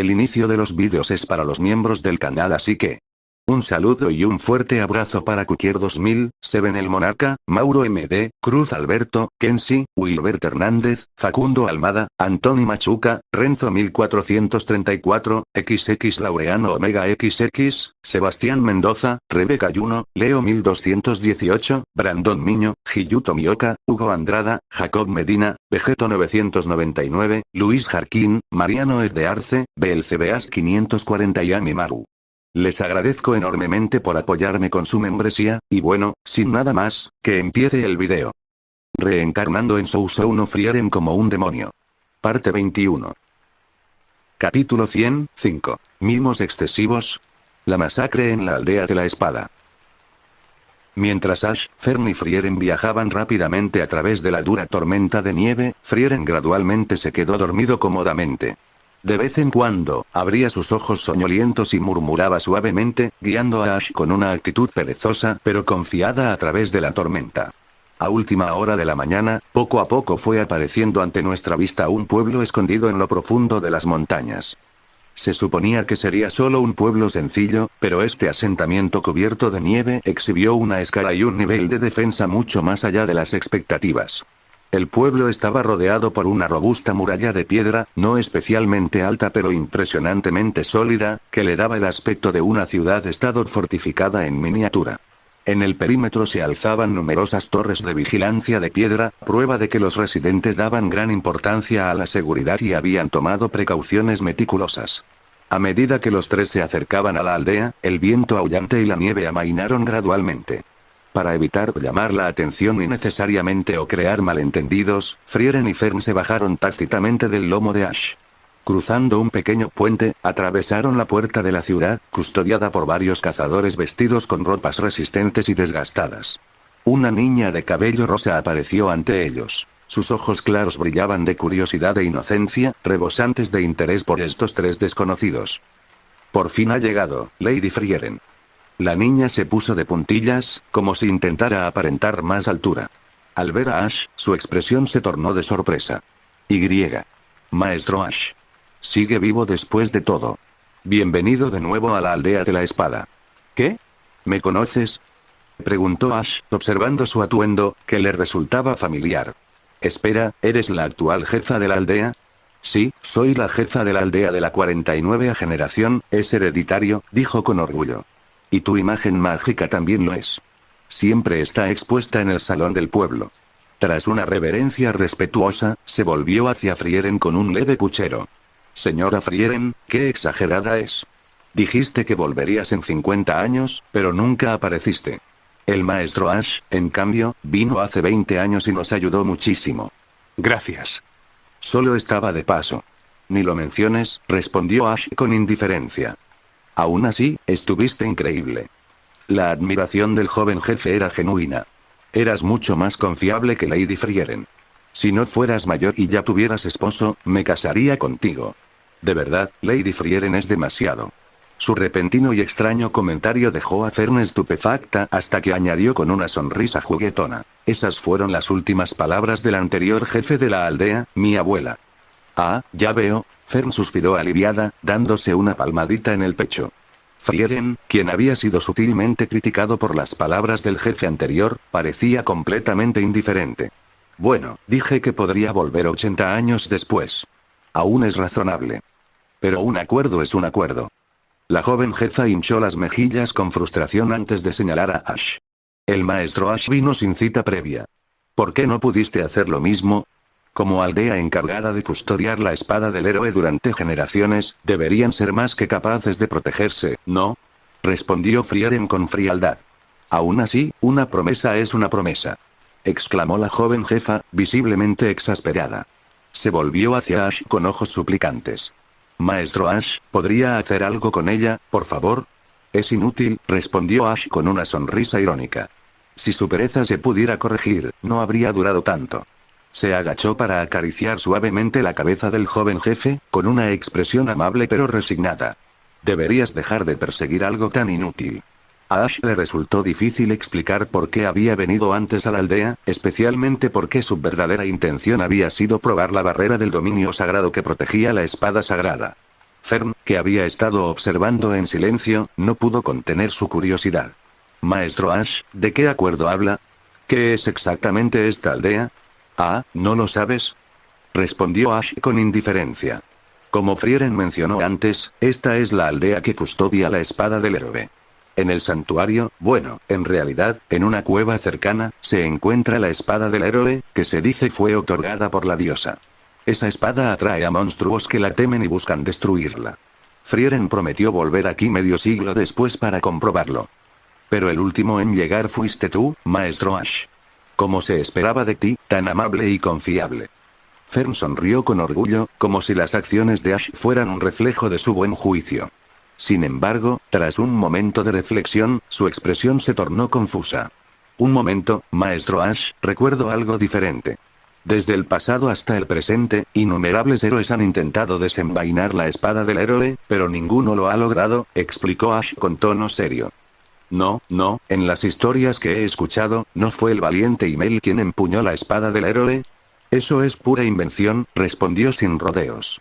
El inicio de los vídeos es para los miembros del canal, así que un saludo y un fuerte abrazo para Cukier 2000, Seven el Monarca, Mauro MD, Cruz Alberto, Kensi, Wilbert Hernández, Facundo Almada, Antoni Machuca, Renzo 1434, XX Laureano Omega XX, Sebastián Mendoza, Rebeca Yuno, Leo 1218, Brandon Miño, Giyuto Mioka, Hugo Andrada, Jacob Medina, Vegeto 999, Luis Jarquín, Mariano de Arce, BLCBAS 540 y Ami Maru. Les agradezco enormemente por apoyarme con su membresía, y bueno, sin nada más, que empiece el video. Reencarnando en Sousou no Frieren como un demonio. Parte 21. Capítulo 105. Mimos excesivos. La masacre en la aldea de la espada. Mientras Ash, Fern y Frieren viajaban rápidamente a través de la dura tormenta de nieve, Frieren gradualmente se quedó dormido cómodamente. De vez en cuando, abría sus ojos soñolientos y murmuraba suavemente, guiando a Ash con una actitud perezosa pero confiada a través de la tormenta. A última hora de la mañana, poco a poco fue apareciendo ante nuestra vista un pueblo escondido en lo profundo de las montañas. Se suponía que sería solo un pueblo sencillo, pero este asentamiento cubierto de nieve exhibió una escala y un nivel de defensa mucho más allá de las expectativas. El pueblo estaba rodeado por una robusta muralla de piedra, no especialmente alta pero impresionantemente sólida, que le daba el aspecto de una ciudad-estado fortificada en miniatura. En el perímetro se alzaban numerosas torres de vigilancia de piedra, prueba de que los residentes daban gran importancia a la seguridad y habían tomado precauciones meticulosas. A medida que los tres se acercaban a la aldea, el viento aullante y la nieve amainaron gradualmente. Para evitar llamar la atención innecesariamente o crear malentendidos, Frieren y Fern se bajaron tácitamente del lomo de Ash. Cruzando un pequeño puente, atravesaron la puerta de la ciudad, custodiada por varios cazadores vestidos con ropas resistentes y desgastadas. Una niña de cabello rosa apareció ante ellos. Sus ojos claros brillaban de curiosidad e inocencia, rebosantes de interés por estos tres desconocidos. Por fin ha llegado, Lady Frieren. La niña se puso de puntillas, como si intentara aparentar más altura. Al ver a Ash, su expresión se tornó de sorpresa. Maestro Ash. Sigue vivo después de todo. Bienvenido de nuevo a la aldea de la espada. ¿Qué? ¿Me conoces? Preguntó Ash, observando su atuendo, que le resultaba familiar. Espera, ¿eres la actual jefa de la aldea? Sí, soy la jefa de la aldea de la 49ª generación, es hereditario, dijo con orgullo. Y tu imagen mágica también lo es. Siempre está expuesta en el salón del pueblo. Tras una reverencia respetuosa, se volvió hacia Frieren con un leve puchero. Señora Frieren, qué exagerada es. Dijiste que volverías en 50 años, pero nunca apareciste. El maestro Ash, en cambio, vino hace 20 años y nos ayudó muchísimo. Gracias. Solo estaba de paso. Ni lo menciones, respondió Ash con indiferencia. Aún así, estuviste increíble. La admiración del joven jefe era genuina. Eras mucho más confiable que Lady Frieren. Si no fueras mayor y ya tuvieras esposo, me casaría contigo. De verdad, Lady Frieren es demasiado. Su repentino y extraño comentario dejó a Fern estupefacta hasta que añadió con una sonrisa juguetona. Esas fueron las últimas palabras del anterior jefe de la aldea, mi abuela. Ah, ya veo. Fern suspiró aliviada, dándose una palmadita en el pecho. Frieren, quien había sido sutilmente criticado por las palabras del jefe anterior, parecía completamente indiferente. Bueno, dije que podría volver 80 años después. Aún es razonable. Pero un acuerdo es un acuerdo. La joven jefa hinchó las mejillas con frustración antes de señalar a Ash. El maestro Ash vino sin cita previa. ¿Por qué no pudiste hacer lo mismo? Como aldea encargada de custodiar la espada del héroe durante generaciones, deberían ser más que capaces de protegerse, ¿no? Respondió Frieren con frialdad. Aún así, una promesa es una promesa. Exclamó la joven jefa, visiblemente exasperada. Se volvió hacia Ash con ojos suplicantes. Maestro Ash, ¿podría hacer algo con ella, por favor? Es inútil, respondió Ash con una sonrisa irónica. Si su pereza se pudiera corregir, no habría durado tanto. Se agachó para acariciar suavemente la cabeza del joven jefe, con una expresión amable pero resignada. Deberías dejar de perseguir algo tan inútil. A Ash le resultó difícil explicar por qué había venido antes a la aldea, especialmente porque su verdadera intención había sido probar la barrera del dominio sagrado que protegía la espada sagrada. Fern, que había estado observando en silencio, no pudo contener su curiosidad. Maestro Ash, ¿de qué acuerdo habla? ¿Qué es exactamente esta aldea? Ah, ¿no lo sabes? Respondió Ash con indiferencia. Como Frieren mencionó antes, esta es la aldea que custodia la espada del héroe. En el santuario, bueno, en realidad, en una cueva cercana, se encuentra la espada del héroe, que se dice fue otorgada por la diosa. Esa espada atrae a monstruos que la temen y buscan destruirla. Frieren prometió volver aquí medio siglo después para comprobarlo. Pero el último en llegar fuiste tú, Maestro Ash. Como se esperaba de ti, tan amable y confiable. Fern sonrió con orgullo, como si las acciones de Ash fueran un reflejo de su buen juicio. Sin embargo, tras un momento de reflexión, su expresión se tornó confusa. Un momento, Maestro Ash, recuerdo algo diferente. Desde el pasado hasta el presente, innumerables héroes han intentado desenvainar la espada del héroe, pero ninguno lo ha logrado, explicó Ash con tono serio. No, en las historias que he escuchado, ¿no fue el valiente Ymel quien empuñó la espada del héroe? Eso es pura invención, respondió sin rodeos.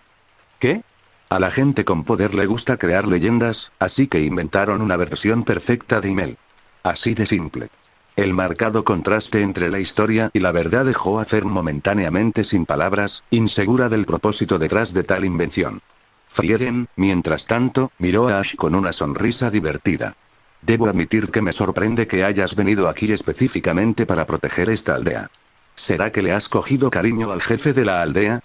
¿Qué? A la gente con poder le gusta crear leyendas, así que inventaron una versión perfecta de Ymel. Así de simple. El marcado contraste entre la historia y la verdad dejó a Fern momentáneamente sin palabras, insegura del propósito detrás de tal invención. Frieren, mientras tanto, miró a Ash con una sonrisa divertida. Debo admitir que me sorprende que hayas venido aquí específicamente para proteger esta aldea. ¿Será que le has cogido cariño al jefe de la aldea?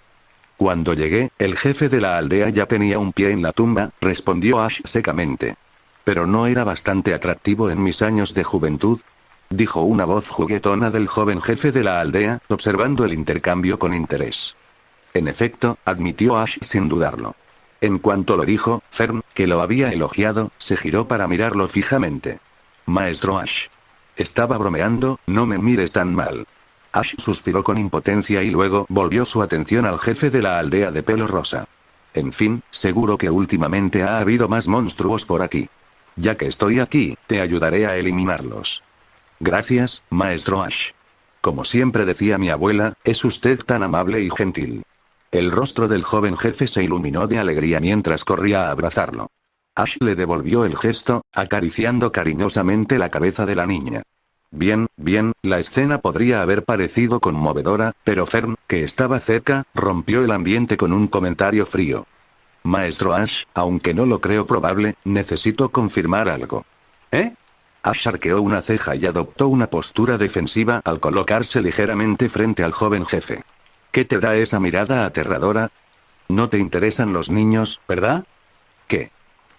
Cuando llegué, el jefe de la aldea ya tenía un pie en la tumba, respondió Ash secamente. ¿Pero no era bastante atractivo en mis años de juventud? Dijo una voz juguetona del joven jefe de la aldea, observando el intercambio con interés. En efecto, admitió Ash sin dudarlo. En cuanto lo dijo, Fern, que lo había elogiado, se giró para mirarlo fijamente. Maestro Ash. Estaba bromeando, no me mires tan mal. Ash suspiró con impotencia y luego volvió su atención al jefe de la aldea de pelo rosa. En fin, seguro que últimamente ha habido más monstruos por aquí. Ya que estoy aquí, te ayudaré a eliminarlos. Gracias, Maestro Ash. Como siempre decía mi abuela, es usted tan amable y gentil. El rostro del joven jefe se iluminó de alegría mientras corría a abrazarlo. Ash le devolvió el gesto, acariciando cariñosamente la cabeza de la niña. Bien, la escena podría haber parecido conmovedora, pero Fern, que estaba cerca, rompió el ambiente con un comentario frío. Maestro Ash, aunque no lo creo probable, necesito confirmar algo. ¿Eh? Ash arqueó una ceja y adoptó una postura defensiva al colocarse ligeramente frente al joven jefe. ¿Qué te da esa mirada aterradora? No te interesan los niños, ¿verdad? ¿Qué?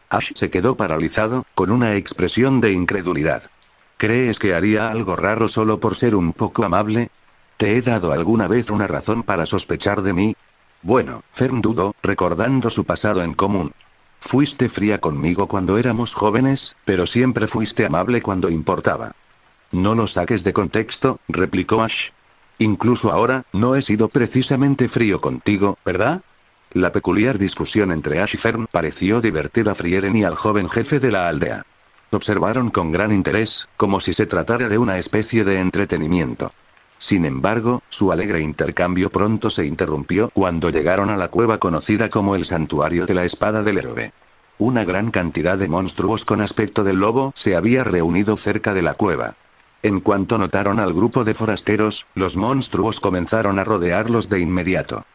Ash se quedó paralizado, con una expresión de incredulidad. ¿Crees que haría algo raro solo por ser un poco amable? ¿Te he dado alguna vez una razón para sospechar de mí? Bueno, Fern dudó, recordando su pasado en común. Fuiste fría conmigo cuando éramos jóvenes, pero siempre fuiste amable cuando importaba. No lo saques de contexto, replicó Ash. Incluso ahora, no he sido precisamente frío contigo, ¿verdad? La peculiar discusión entre Ash y Fern pareció divertir a Frieren y al joven jefe de la aldea. Observaron con gran interés, como si se tratara de una especie de entretenimiento. Sin embargo, su alegre intercambio pronto se interrumpió cuando llegaron a la cueva conocida como el Santuario de la Espada del Héroe. Una gran cantidad de monstruos con aspecto de lobo se había reunido cerca de la cueva. En cuanto notaron al grupo de forasteros, los monstruos comenzaron a rodearlos de inmediato.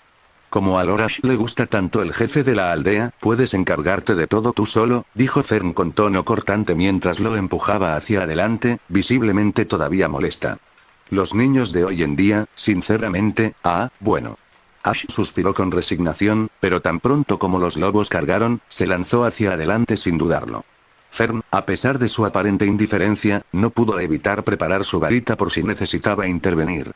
Como a Lorash le gusta tanto el jefe de la aldea, puedes encargarte de todo tú solo, dijo Fern con tono cortante mientras lo empujaba hacia adelante, visiblemente todavía molesta. Los niños de hoy en día, sinceramente, bueno. Ash suspiró con resignación, pero tan pronto como los lobos cargaron, se lanzó hacia adelante sin dudarlo. Fern, a pesar de su aparente indiferencia, no pudo evitar preparar su varita por si necesitaba intervenir.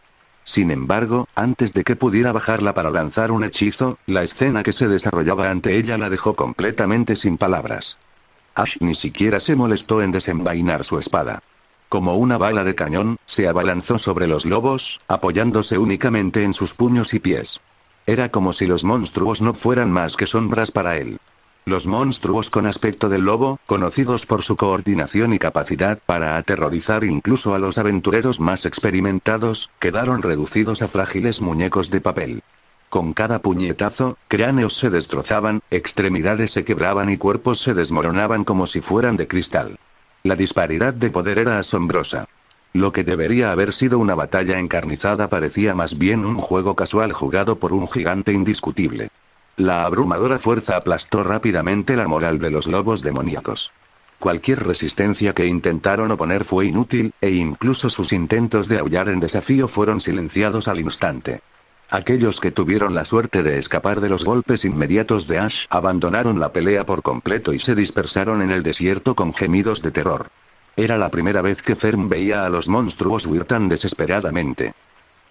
Sin embargo, antes de que pudiera bajarla para lanzar un hechizo, la escena que se desarrollaba ante ella la dejó completamente sin palabras. Ash ni siquiera se molestó en desenvainar su espada. Como una bala de cañón, se abalanzó sobre los lobos, apoyándose únicamente en sus puños y pies. Era como si los monstruos no fueran más que sombras para él. Los monstruos con aspecto de lobo, conocidos por su coordinación y capacidad para aterrorizar incluso a los aventureros más experimentados, quedaron reducidos a frágiles muñecos de papel. Con cada puñetazo, cráneos se destrozaban, extremidades se quebraban y cuerpos se desmoronaban como si fueran de cristal. La disparidad de poder era asombrosa. Lo que debería haber sido una batalla encarnizada parecía más bien un juego casual jugado por un gigante indiscutible. La abrumadora fuerza aplastó rápidamente la moral de los lobos demoníacos. Cualquier resistencia que intentaron oponer fue inútil, e incluso sus intentos de aullar en desafío fueron silenciados al instante. Aquellos que tuvieron la suerte de escapar de los golpes inmediatos de Ash abandonaron la pelea por completo y se dispersaron en el desierto con gemidos de terror. Era la primera vez que Fern veía a los monstruos huir tan desesperadamente.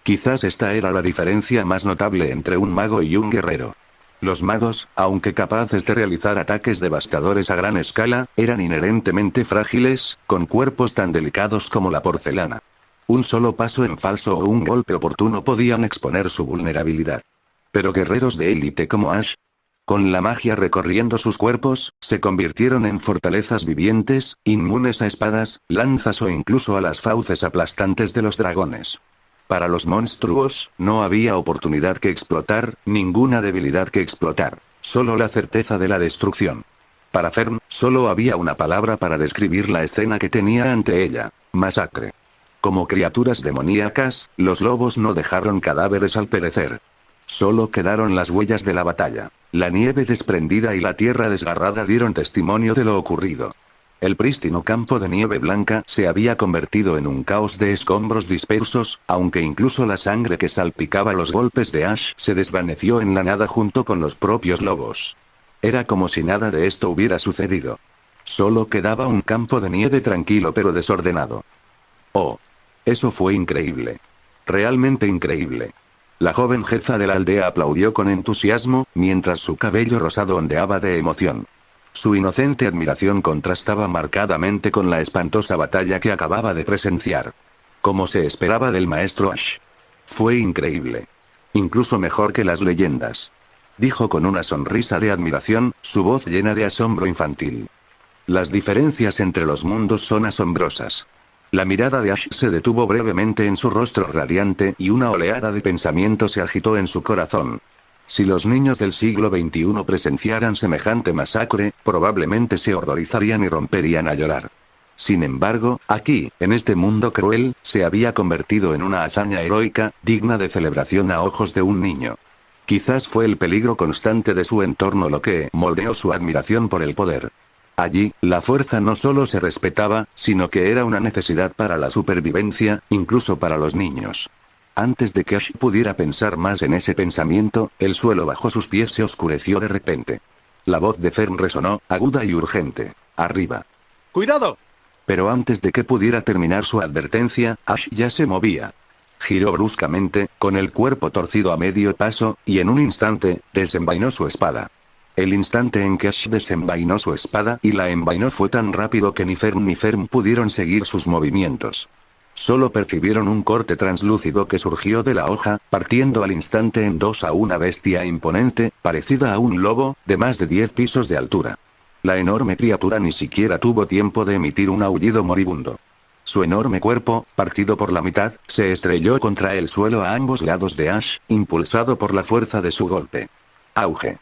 Quizás esta era la diferencia más notable entre un mago y un guerrero. Los magos, aunque capaces de realizar ataques devastadores a gran escala, eran inherentemente frágiles, con cuerpos tan delicados como la porcelana. Un solo paso en falso o un golpe oportuno podían exponer su vulnerabilidad. Pero guerreros de élite como Ash, con la magia recorriendo sus cuerpos, se convirtieron en fortalezas vivientes, inmunes a espadas, lanzas o incluso a las fauces aplastantes de los dragones. Para los monstruos, no había oportunidad que explotar, ninguna debilidad que explotar, solo la certeza de la destrucción. Para Fern, solo había una palabra para describir la escena que tenía ante ella: masacre. Como criaturas demoníacas, los lobos no dejaron cadáveres al perecer. Solo quedaron las huellas de la batalla. La nieve desprendida y la tierra desgarrada dieron testimonio de lo ocurrido. El prístino campo de nieve blanca se había convertido en un caos de escombros dispersos, aunque incluso la sangre que salpicaba los golpes de Ash se desvaneció en la nada junto con los propios lobos. Era como si nada de esto hubiera sucedido. Solo quedaba un campo de nieve tranquilo pero desordenado. Oh. Eso fue increíble. Realmente increíble. La joven jefa de la aldea aplaudió con entusiasmo, mientras su cabello rosado ondeaba de emoción. Su inocente admiración contrastaba marcadamente con la espantosa batalla que acababa de presenciar. Como se esperaba del maestro Ash. Fue increíble. Incluso mejor que las leyendas. Dijo con una sonrisa de admiración, su voz llena de asombro infantil. Las diferencias entre los mundos son asombrosas. La mirada de Ash se detuvo brevemente en su rostro radiante y una oleada de pensamiento se agitó en su corazón. Si los niños del siglo XXI presenciaran semejante masacre, probablemente se horrorizarían y romperían a llorar. Sin embargo, aquí, en este mundo cruel, se había convertido en una hazaña heroica, digna de celebración a ojos de un niño. Quizás fue el peligro constante de su entorno lo que moldeó su admiración por el poder. Allí, la fuerza no solo se respetaba, sino que era una necesidad para la supervivencia, incluso para los niños. Antes de que Ash pudiera pensar más en ese pensamiento, el suelo bajo sus pies se oscureció de repente. La voz de Fern resonó, aguda y urgente. Arriba. ¡Cuidado! Pero antes de que pudiera terminar su advertencia, Ash ya se movía. Giró bruscamente, con el cuerpo torcido a medio paso, y en un instante, desenvainó su espada. El instante en que Ash desenvainó su espada y la envainó fue tan rápido que ni Fern pudieron seguir sus movimientos. Solo percibieron un corte translúcido que surgió de la hoja, partiendo al instante en dos a una bestia imponente, parecida a un lobo, de más de 10 pisos de altura. La enorme criatura ni siquiera tuvo tiempo de emitir un aullido moribundo. Su enorme cuerpo, partido por la mitad, se estrelló contra el suelo a ambos lados de Ash, impulsado por la fuerza de su golpe. Auge.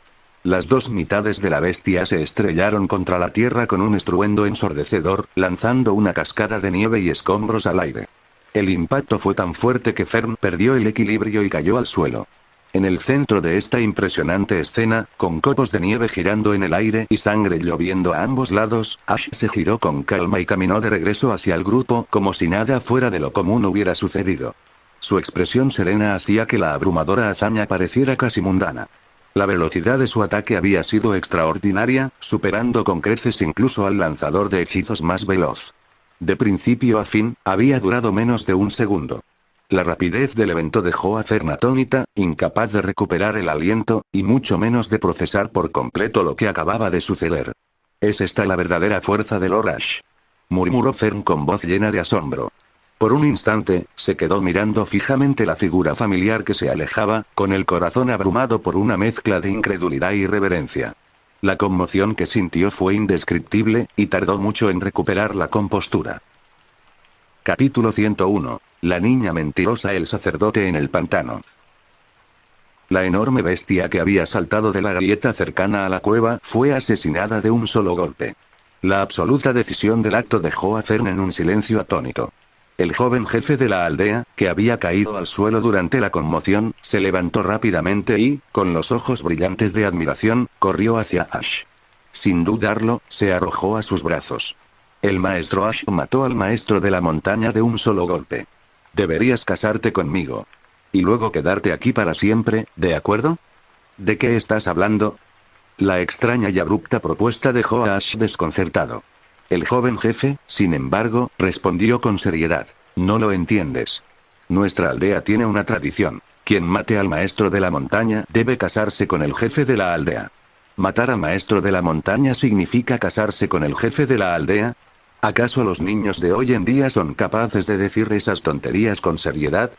Las dos mitades de la bestia se estrellaron contra la tierra con un estruendo ensordecedor, lanzando una cascada de nieve y escombros al aire. El impacto fue tan fuerte que Fern perdió el equilibrio y cayó al suelo. En el centro de esta impresionante escena, con copos de nieve girando en el aire y sangre lloviendo a ambos lados, Ash se giró con calma y caminó de regreso hacia el grupo como si nada fuera de lo común hubiera sucedido. Su expresión serena hacía que la abrumadora hazaña pareciera casi mundana. La velocidad de su ataque había sido extraordinaria, superando con creces incluso al lanzador de hechizos más veloz. De principio a fin, había durado menos de un segundo. La rapidez del evento dejó a Fern atónita, incapaz de recuperar el aliento, y mucho menos de procesar por completo lo que acababa de suceder. «¿Es esta la verdadera fuerza de Lord Ash?», murmuró Fern con voz llena de asombro. Por un instante, se quedó mirando fijamente la figura familiar que se alejaba, con el corazón abrumado por una mezcla de incredulidad y reverencia. La conmoción que sintió fue indescriptible, y tardó mucho en recuperar la compostura. Capítulo 101. La niña mentirosa. El sacerdote en el pantano. La enorme bestia que había saltado de la grieta cercana a la cueva fue asesinada de un solo golpe. La absoluta decisión del acto dejó a Fern en un silencio atónito. El joven jefe de la aldea, que había caído al suelo durante la conmoción, se levantó rápidamente y, con los ojos brillantes de admiración, corrió hacia Ash. Sin dudarlo, se arrojó a sus brazos. El maestro Ash mató al maestro de la montaña de un solo golpe. Deberías casarte conmigo. Y luego quedarte aquí para siempre, ¿de acuerdo? ¿De qué estás hablando? La extraña y abrupta propuesta dejó a Ash desconcertado. El joven jefe, sin embargo, respondió con seriedad. No lo entiendes. Nuestra aldea tiene una tradición. Quien mate al maestro de la montaña debe casarse con el jefe de la aldea. ¿Matar al maestro de la montaña significa casarse con el jefe de la aldea? ¿Acaso los niños de hoy en día son capaces de decir esas tonterías con seriedad?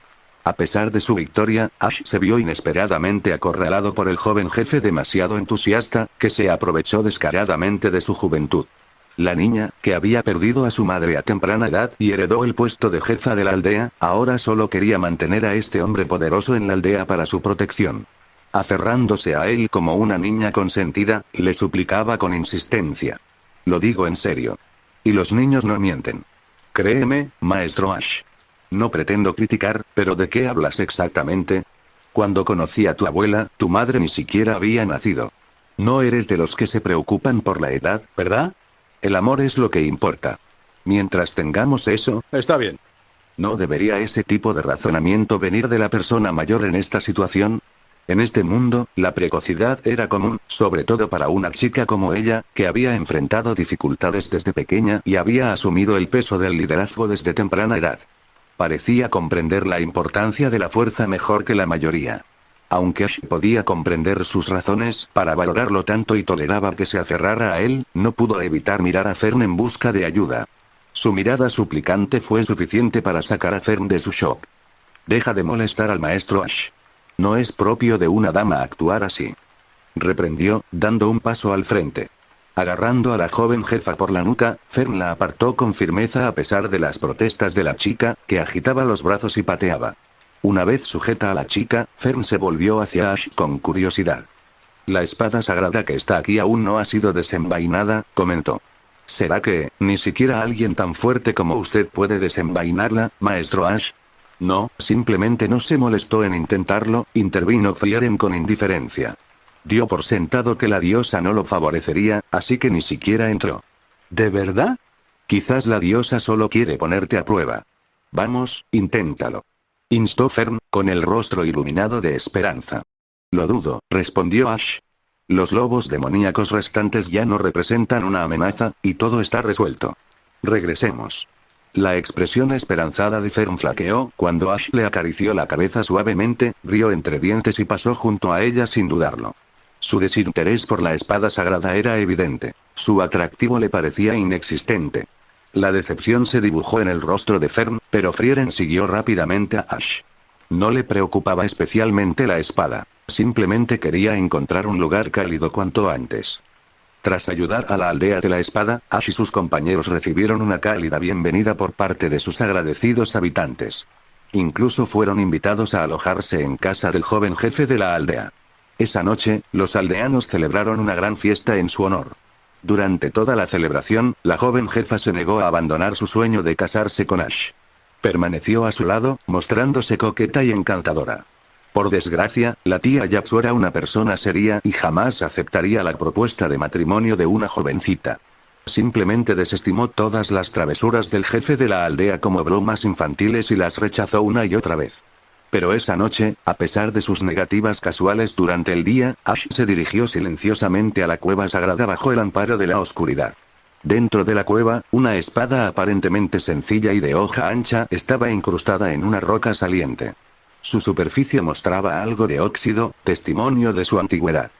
A pesar de su victoria, Ash se vio inesperadamente acorralado por el joven jefe demasiado entusiasta, que se aprovechó descaradamente de su juventud. La niña, que había perdido a su madre a temprana edad y heredó el puesto de jefa de la aldea, ahora solo quería mantener a este hombre poderoso en la aldea para su protección. Aferrándose a él como una niña consentida, le suplicaba con insistencia. Lo digo en serio. Y los niños no mienten. Créeme, maestro Ash. No pretendo criticar, pero ¿de qué hablas exactamente? Cuando conocí a tu abuela, tu madre ni siquiera había nacido. No eres de los que se preocupan por la edad, ¿verdad? El amor es lo que importa. Mientras tengamos eso, está bien. ¿No debería ese tipo de razonamiento venir de la persona mayor en esta situación? En este mundo, la precocidad era común, sobre todo para una chica como ella, que había enfrentado dificultades desde pequeña y había asumido el peso del liderazgo desde temprana edad. Parecía comprender la importancia de la fuerza mejor que la mayoría. Aunque Ash podía comprender sus razones para valorarlo tanto y toleraba que se aferrara a él, no pudo evitar mirar a Fern en busca de ayuda. Su mirada suplicante fue suficiente para sacar a Fern de su shock. Deja de molestar al maestro Ash. No es propio de una dama actuar así. Reprendió, dando un paso al frente. Agarrando a la joven jefa por la nuca, Fern la apartó con firmeza a pesar de las protestas de la chica, que agitaba los brazos y pateaba. Una vez sujeta a la chica, Fern se volvió hacia Ash con curiosidad. La espada sagrada que está aquí aún no ha sido desenvainada, comentó. ¿Será que, ni siquiera alguien tan fuerte como usted puede desenvainarla, maestro Ash? No, simplemente no se molestó en intentarlo, intervino Frieren con indiferencia. Dio por sentado que la diosa no lo favorecería, así que ni siquiera entró. ¿De verdad? Quizás la diosa solo quiere ponerte a prueba. Vamos, inténtalo. Instó Fern, con el rostro iluminado de esperanza. Lo dudo, respondió Ash. Los lobos demoníacos restantes ya no representan una amenaza, y todo está resuelto. Regresemos. La expresión esperanzada de Fern flaqueó cuando Ash le acarició la cabeza suavemente, rió entre dientes y pasó junto a ella sin dudarlo. Su desinterés por la espada sagrada era evidente. Su atractivo le parecía inexistente. La decepción se dibujó en el rostro de Fern, pero Frieren siguió rápidamente a Ash. No le preocupaba especialmente la espada. Simplemente quería encontrar un lugar cálido cuanto antes. Tras ayudar a la aldea de la espada, Ash y sus compañeros recibieron una cálida bienvenida por parte de sus agradecidos habitantes. Incluso fueron invitados a alojarse en casa del joven jefe de la aldea. Esa noche, los aldeanos celebraron una gran fiesta en su honor. Durante toda la celebración, la joven jefa se negó a abandonar su sueño de casarse con Ash. Permaneció a su lado, mostrándose coqueta y encantadora. Por desgracia, la tía Yapsu era una persona seria y jamás aceptaría la propuesta de matrimonio de una jovencita. Simplemente desestimó todas las travesuras del jefe de la aldea como bromas infantiles y las rechazó una y otra vez. Pero esa noche, a pesar de sus negativas casuales durante el día, Ash se dirigió silenciosamente a la cueva sagrada bajo el amparo de la oscuridad. Dentro de la cueva, una espada aparentemente sencilla y de hoja ancha estaba incrustada en una roca saliente. Su superficie mostraba algo de óxido, testimonio de su antigüedad.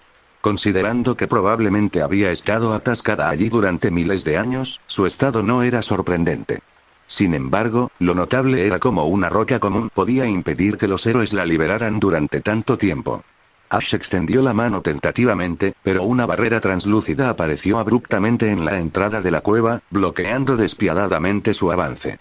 Considerando que probablemente había estado atascada allí durante miles de años, su estado no era sorprendente. Sin embargo, lo notable era cómo una roca común podía impedir que los héroes la liberaran durante tanto tiempo. Ash extendió la mano tentativamente, pero una barrera translúcida apareció abruptamente en la entrada de la cueva, bloqueando despiadadamente su avance.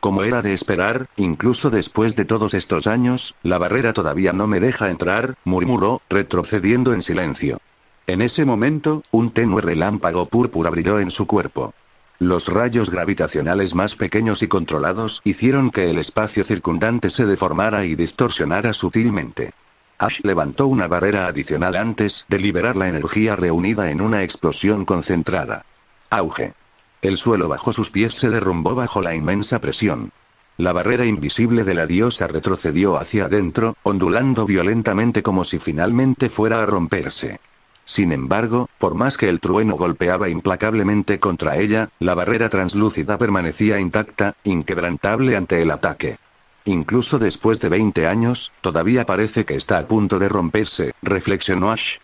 Como era de esperar, incluso después de todos estos años, la barrera todavía no me deja entrar, murmuró, retrocediendo en silencio. En ese momento, un tenue relámpago púrpura brilló en su cuerpo. Los rayos gravitacionales más pequeños y controlados hicieron que el espacio circundante se deformara y distorsionara sutilmente. Ash levantó una barrera adicional antes de liberar la energía reunida en una explosión concentrada. Auge. El suelo bajo sus pies se derrumbó bajo la inmensa presión. La barrera invisible de la diosa retrocedió hacia adentro, ondulando violentamente como si finalmente fuera a romperse. Sin embargo, por más que el trueno golpeaba implacablemente contra ella, la barrera translúcida permanecía intacta, inquebrantable ante el ataque. Incluso después de 20 años, todavía parece que está a punto de romperse, reflexionó Ash.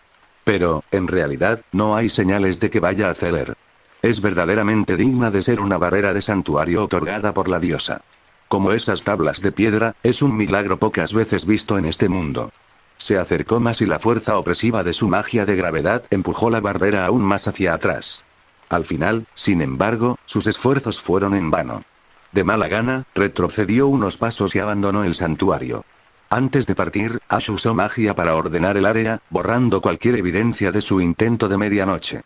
Pero, en realidad, no hay señales de que vaya a ceder. Es verdaderamente digna de ser una barrera de santuario otorgada por la diosa. Como esas tablas de piedra, es un milagro pocas veces visto en este mundo. Se acercó más y la fuerza opresiva de su magia de gravedad empujó la barrera aún más hacia atrás. Al final, sin embargo, sus esfuerzos fueron en vano. De mala gana, retrocedió unos pasos y abandonó el santuario. Antes de partir, Ash usó magia para ordenar el área, borrando cualquier evidencia de su intento de medianoche.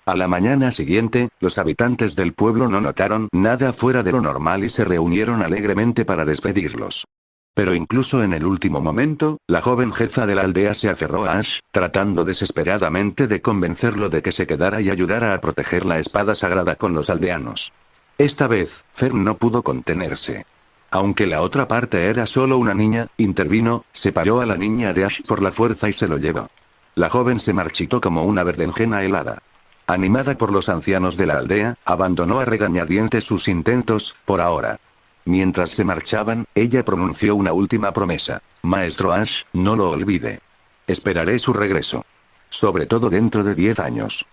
A la mañana siguiente, los habitantes del pueblo no notaron nada fuera de lo normal y se reunieron alegremente para despedirlos. Pero incluso en el último momento, la joven jefa de la aldea se aferró a Ash, tratando desesperadamente de convencerlo de que se quedara y ayudara a proteger la espada sagrada con los aldeanos. Esta vez, Fern no pudo contenerse. Aunque la otra parte era solo una niña, intervino, separó a la niña de Ash por la fuerza y se lo llevó. La joven se marchitó como una berenjena helada. Animada por los ancianos de la aldea, abandonó a regañadientes sus intentos, por ahora. Mientras se marchaban, ella pronunció una última promesa. Maestro Ash, no lo olvide. Esperaré su regreso. Sobre todo dentro de 10 años.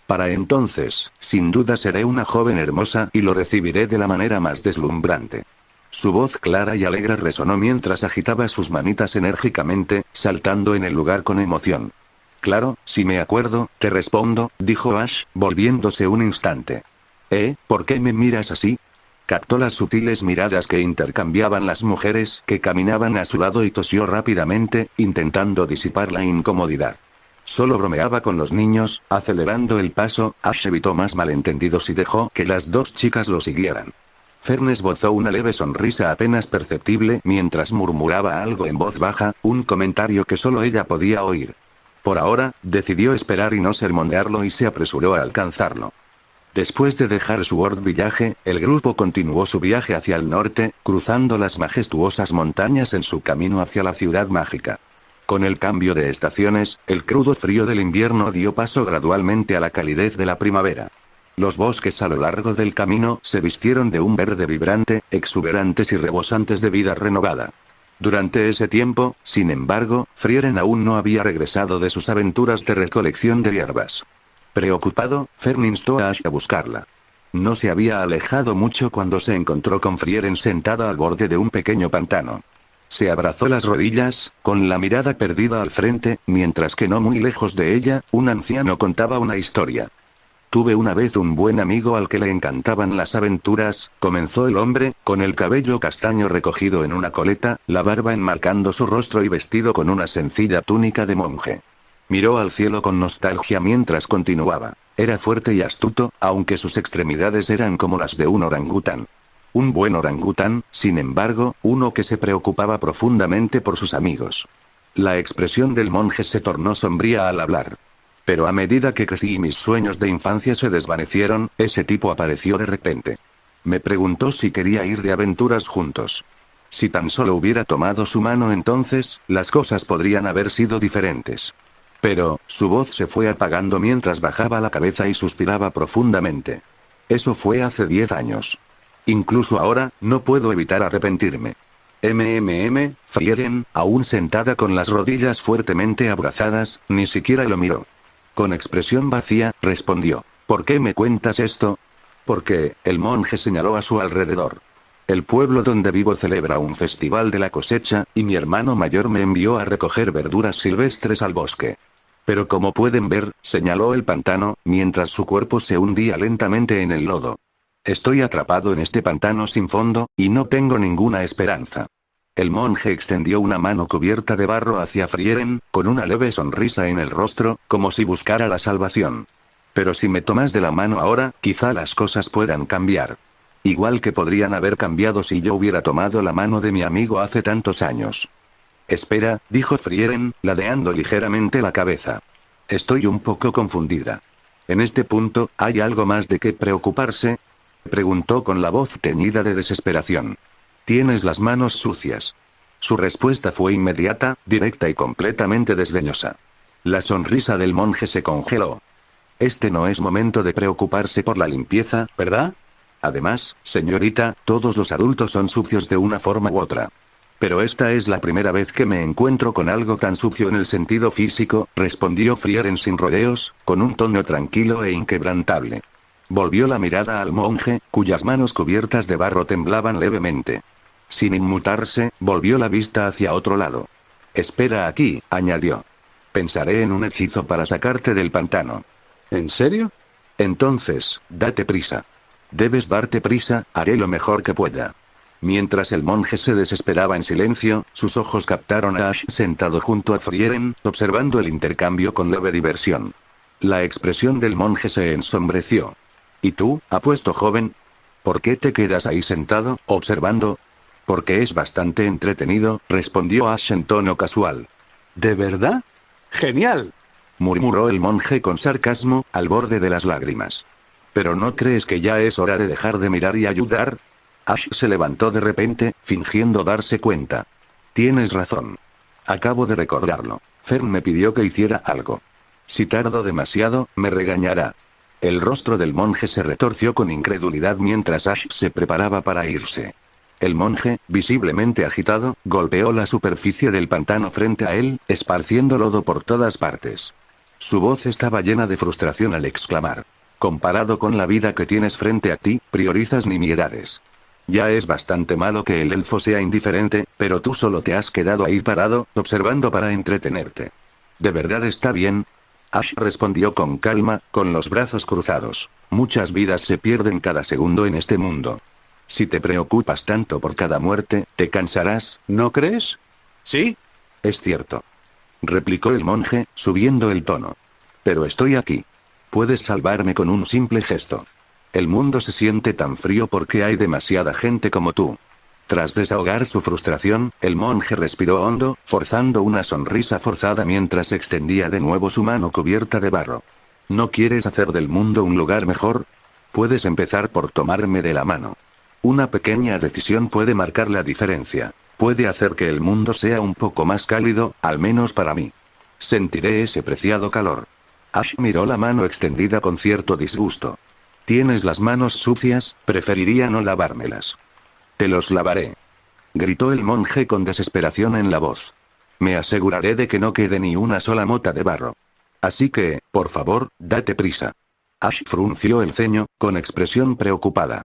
Para entonces, sin duda seré una joven hermosa y lo recibiré de la manera más deslumbrante. Su voz clara y alegre resonó mientras agitaba sus manitas enérgicamente, saltando en el lugar con emoción. Claro, si me acuerdo, te respondo, dijo Ash, volviéndose un instante. ¿Por qué me miras así? Captó las sutiles miradas que intercambiaban las mujeres que caminaban a su lado y tosió rápidamente, intentando disipar la incomodidad. Solo bromeaba con los niños, acelerando el paso. Ash evitó más malentendidos y dejó que las dos chicas lo siguieran. Fern esbozó una leve sonrisa apenas perceptible mientras murmuraba algo en voz baja, un comentario que solo ella podía oír. Por ahora, decidió esperar y no sermonearlo y se apresuró a alcanzarlo. Después de dejar Sword Village, el grupo continuó su viaje hacia el norte, cruzando las majestuosas montañas en su camino hacia la ciudad mágica. Con el cambio de estaciones, el crudo frío del invierno dio paso gradualmente a la calidez de la primavera. Los bosques a lo largo del camino se vistieron de un verde vibrante, exuberantes y rebosantes de vida renovada. Durante ese tiempo, sin embargo, Frieren aún no había regresado de sus aventuras de recolección de hierbas. Preocupado, Fern instó a Ash a buscarla. No se había alejado mucho cuando se encontró con Frieren sentada al borde de un pequeño pantano. Se abrazó las rodillas, con la mirada perdida al frente, mientras que no muy lejos de ella, un anciano contaba una historia. Tuve una vez un buen amigo al que le encantaban las aventuras, comenzó el hombre, con el cabello castaño recogido en una coleta, la barba enmarcando su rostro y vestido con una sencilla túnica de monje. Miró al cielo con nostalgia mientras continuaba. Era fuerte y astuto, aunque sus extremidades eran como las de un orangután. Un buen orangután, sin embargo, uno que se preocupaba profundamente por sus amigos. La expresión del monje se tornó sombría al hablar. Pero a medida que crecí y mis sueños de infancia se desvanecieron, ese tipo apareció de repente. Me preguntó si quería ir de aventuras juntos. Si tan solo hubiera tomado su mano entonces, las cosas podrían haber sido diferentes. Pero, su voz se fue apagando mientras bajaba la cabeza y suspiraba profundamente. Eso fue hace 10 años. Incluso ahora, no puedo evitar arrepentirme. Frieren, aún sentada con las rodillas fuertemente abrazadas, ni siquiera lo miró. Con expresión vacía, respondió. ¿Por qué me cuentas esto? Porque, el monje señaló a su alrededor. El pueblo donde vivo celebra un festival de la cosecha, y mi hermano mayor me envió a recoger verduras silvestres al bosque. Pero como pueden ver, señaló el pantano, mientras su cuerpo se hundía lentamente en el lodo. Estoy atrapado en este pantano sin fondo, y no tengo ninguna esperanza. El monje extendió una mano cubierta de barro hacia Frieren, con una leve sonrisa en el rostro, como si buscara la salvación. Pero si me tomas de la mano ahora, quizá las cosas puedan cambiar. Igual que podrían haber cambiado si yo hubiera tomado la mano de mi amigo hace tantos años. Espera, dijo Frieren, ladeando ligeramente la cabeza. Estoy un poco confundida. En este punto, ¿hay algo más de qué preocuparse? Preguntó con la voz teñida de desesperación. Tienes las manos sucias. Su respuesta fue inmediata, directa y completamente desdeñosa. La sonrisa del monje se congeló. Este no es momento de preocuparse por la limpieza, ¿verdad? Además, señorita, todos los adultos son sucios de una forma u otra. Pero esta es la primera vez que me encuentro con algo tan sucio en el sentido físico, respondió Frieren sin rodeos, con un tono tranquilo e inquebrantable. Volvió la mirada al monje, cuyas manos cubiertas de barro temblaban levemente. Sin inmutarse, volvió la vista hacia otro lado. Espera aquí, añadió. Pensaré en un hechizo para sacarte del pantano. ¿En serio? Entonces, date prisa. Debes darte prisa, haré lo mejor que pueda. Mientras el monje se desesperaba en silencio, sus ojos captaron a Ash sentado junto a Frieren, observando el intercambio con leve diversión. La expresión del monje se ensombreció. ¿Y tú, apuesto joven? ¿Por qué te quedas ahí sentado, observando? Porque es bastante entretenido, respondió Ash en tono casual. ¿De verdad? ¡Genial!, murmuró el monje con sarcasmo, al borde de las lágrimas. ¿Pero no crees que ya es hora de dejar de mirar y ayudar? Ash se levantó de repente, fingiendo darse cuenta. Tienes razón. Acabo de recordarlo. Fern me pidió que hiciera algo. Si tardo demasiado, me regañará. El rostro del monje se retorció con incredulidad mientras Ash se preparaba para irse. El monje, visiblemente agitado, golpeó la superficie del pantano frente a él, esparciendo lodo por todas partes. Su voz estaba llena de frustración al exclamar. Comparado con la vida que tienes frente a ti, priorizas nimiedades. Ya es bastante malo que el elfo sea indiferente, pero tú solo te has quedado ahí parado, observando para entretenerte. ¿De verdad está bien? Ash respondió con calma, con los brazos cruzados. Muchas vidas se pierden cada segundo en este mundo. Si te preocupas tanto por cada muerte, te cansarás, ¿no crees? ¿Sí? Es cierto. Replicó el monje, subiendo el tono. Pero estoy aquí. Puedes salvarme con un simple gesto. El mundo se siente tan frío porque hay demasiada gente como tú. Tras desahogar su frustración, el monje respiró hondo, forzando una sonrisa forzada mientras extendía de nuevo su mano cubierta de barro. ¿No quieres hacer del mundo un lugar mejor? Puedes empezar por tomarme de la mano. Una pequeña decisión puede marcar la diferencia. Puede hacer que el mundo sea un poco más cálido, al menos para mí. Sentiré ese preciado calor. Ash miró la mano extendida con cierto disgusto. Tienes las manos sucias, preferiría no lavármelas. Te los lavaré. Gritó el monje con desesperación en la voz. Me aseguraré de que no quede ni una sola mota de barro. Así que, por favor, date prisa. Ash frunció el ceño, con expresión preocupada.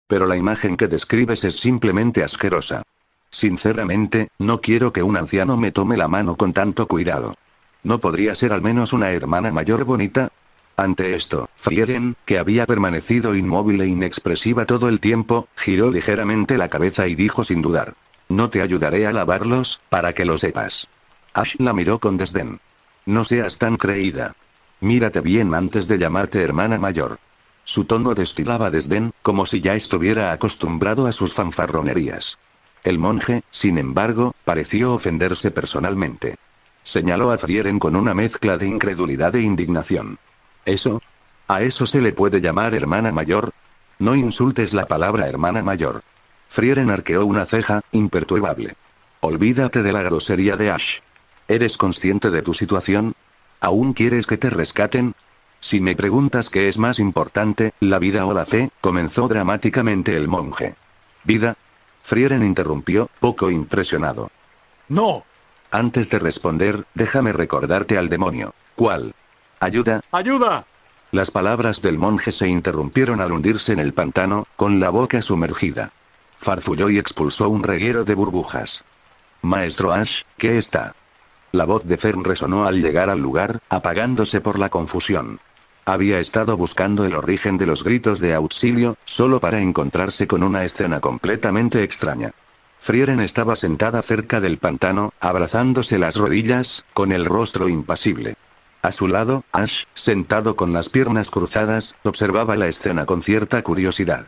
Pero la imagen que describes es simplemente asquerosa. Sinceramente, no quiero que un anciano me tome la mano con tanto cuidado. ¿No podría ser al menos una hermana mayor bonita? Ante esto, Frieren, que había permanecido inmóvil e inexpresiva todo el tiempo, giró ligeramente la cabeza y dijo sin dudar. No te ayudaré a lavarlos, para que lo sepas. Ash la miró con desdén. No seas tan creída. Mírate bien antes de llamarte hermana mayor. Su tono destilaba desdén, como si ya estuviera acostumbrado a sus fanfarronerías. El monje, sin embargo, pareció ofenderse personalmente. Señaló a Frieren con una mezcla de incredulidad e indignación. ¿Eso? ¿A eso se le puede llamar hermana mayor? No insultes la palabra hermana mayor. Frieren arqueó una ceja, imperturbable. Olvídate de la grosería de Ash. ¿Eres consciente de tu situación? ¿Aún quieres que te rescaten? Si me preguntas qué es más importante, la vida o la fe, comenzó dramáticamente el monje. ¿Vida? Frieren interrumpió, poco impresionado. ¡No! Antes de responder, déjame recordarte al demonio. ¿Cuál? ¿Ayuda? ¡Ayuda! Las palabras del monje se interrumpieron al hundirse en el pantano, con la boca sumergida. Farfulló y expulsó un reguero de burbujas. Maestro Ash, ¿qué está? La voz de Fern resonó al llegar al lugar, apagándose por la confusión. Había estado buscando el origen de los gritos de auxilio, solo para encontrarse con una escena completamente extraña. Frieren estaba sentada cerca del pantano, abrazándose las rodillas, con el rostro impasible. A su lado, Ash, sentado con las piernas cruzadas, observaba la escena con cierta curiosidad.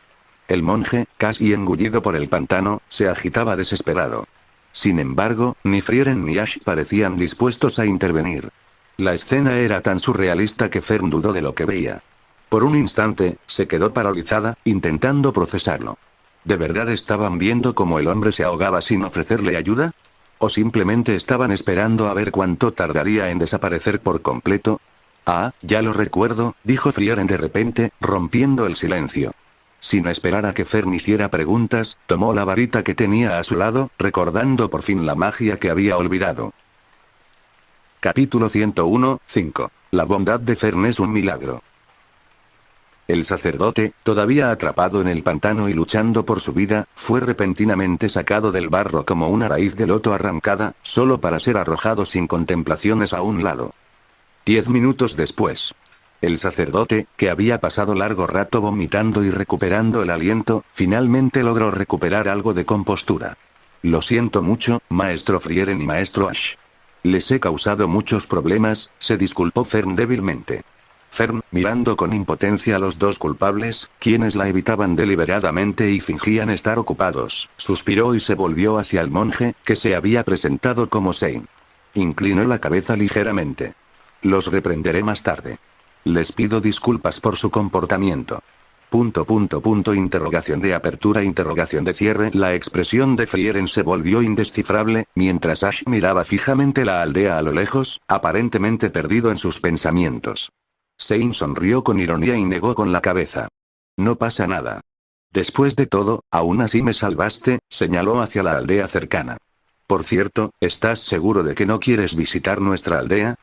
El monje, casi engullido por el pantano, se agitaba desesperado. Sin embargo, ni Frieren ni Ash parecían dispuestos a intervenir. La escena era tan surrealista que Fern dudó de lo que veía. Por un instante, se quedó paralizada, intentando procesarlo. ¿De verdad estaban viendo cómo el hombre se ahogaba sin ofrecerle ayuda? ¿O simplemente estaban esperando a ver cuánto tardaría en desaparecer por completo? Ah, ya lo recuerdo, dijo Frieren de repente, rompiendo el silencio. Sin esperar a que Fern hiciera preguntas, tomó la varita que tenía a su lado, recordando por fin la magia que había olvidado. Capítulo 101:5. La bondad de Fern es un milagro. El sacerdote, todavía atrapado en el pantano y luchando por su vida, fue repentinamente sacado del barro como una raíz de loto arrancada, solo para ser arrojado sin contemplaciones a un lado. 10 minutos después. El sacerdote, que había pasado largo rato vomitando y recuperando el aliento, finalmente logró recuperar algo de compostura. Lo siento mucho, maestro Frieren y maestro Ash. Les he causado muchos problemas, se disculpó Fern débilmente. Fern, mirando con impotencia a los dos culpables, quienes la evitaban deliberadamente y fingían estar ocupados, suspiró y se volvió hacia el monje, que se había presentado como Sein. Inclinó la cabeza ligeramente. Los reprenderé más tarde. Les pido disculpas por su comportamiento. Interrogación de apertura, interrogación de cierre. La expresión de Frieren se volvió indescifrable, mientras Ash miraba fijamente la aldea a lo lejos, aparentemente perdido en sus pensamientos. Sein sonrió con ironía y negó con la cabeza. No pasa nada. Después de todo, aún así me salvaste, señaló hacia la aldea cercana. Por cierto, ¿estás seguro de que no quieres visitar nuestra aldea?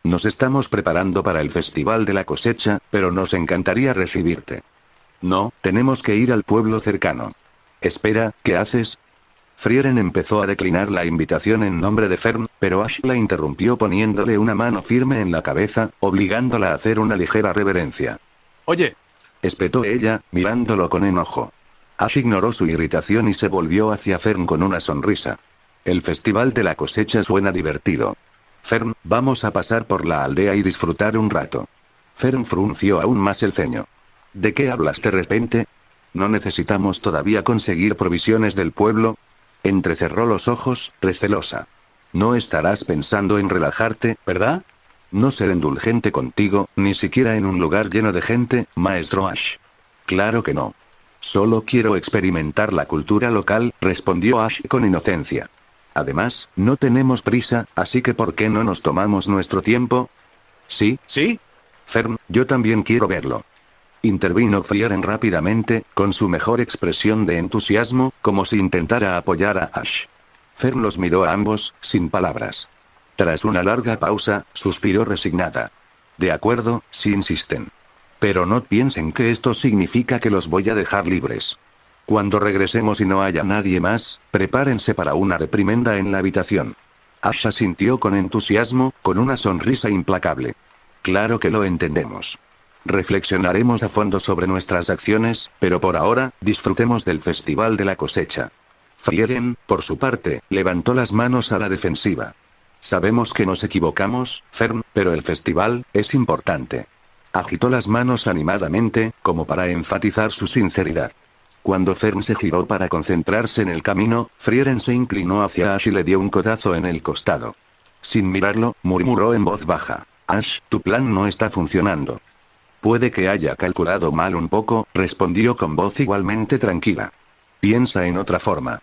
Nos estamos preparando para el festival de la cosecha, pero nos encantaría recibirte. No, tenemos que ir al pueblo cercano. Espera, ¿qué haces? Frieren empezó a declinar la invitación en nombre de Fern, pero Ash la interrumpió poniéndole una mano firme en la cabeza, obligándola a hacer una ligera reverencia. Oye, espetó ella, mirándolo con enojo. Ash ignoró su irritación y se volvió hacia Fern con una sonrisa. El festival de la cosecha suena divertido. Fern, vamos a pasar por la aldea y disfrutar un rato. Fern frunció aún más el ceño. ¿De qué hablas de repente? ¿No necesitamos todavía conseguir provisiones del pueblo? Entrecerró los ojos, recelosa. No estarás pensando en relajarte, ¿verdad? No ser indulgente contigo, ni siquiera en un lugar lleno de gente, maestro Ash. Claro que no. Solo quiero experimentar la cultura local, respondió Ash con inocencia. Además, no tenemos prisa, así que ¿por qué no nos tomamos nuestro tiempo? ¿Sí? ¿sí? Fern, yo también quiero verlo. Intervino Frieren rápidamente, con su mejor expresión de entusiasmo, como si intentara apoyar a Ash. Fern los miró a ambos, sin palabras. Tras una larga pausa, suspiró resignada. De acuerdo, si insisten. Pero no piensen que esto significa que los voy a dejar libres. Cuando regresemos y no haya nadie más, prepárense para una reprimenda en la habitación. Ash asintió con entusiasmo, con una sonrisa implacable. Claro que lo entendemos. Reflexionaremos a fondo sobre nuestras acciones, pero por ahora, disfrutemos del festival de la cosecha. Frieren, por su parte, levantó las manos a la defensiva. Sabemos que nos equivocamos, Fern, pero el festival es importante. Agitó las manos animadamente, como para enfatizar su sinceridad. Cuando Fern se giró para concentrarse en el camino, Frieren se inclinó hacia Ash y le dio un codazo en el costado. Sin mirarlo, murmuró en voz baja. Ash, tu plan no está funcionando. Puede que haya calculado mal un poco, respondió con voz igualmente tranquila. Piensa en otra forma.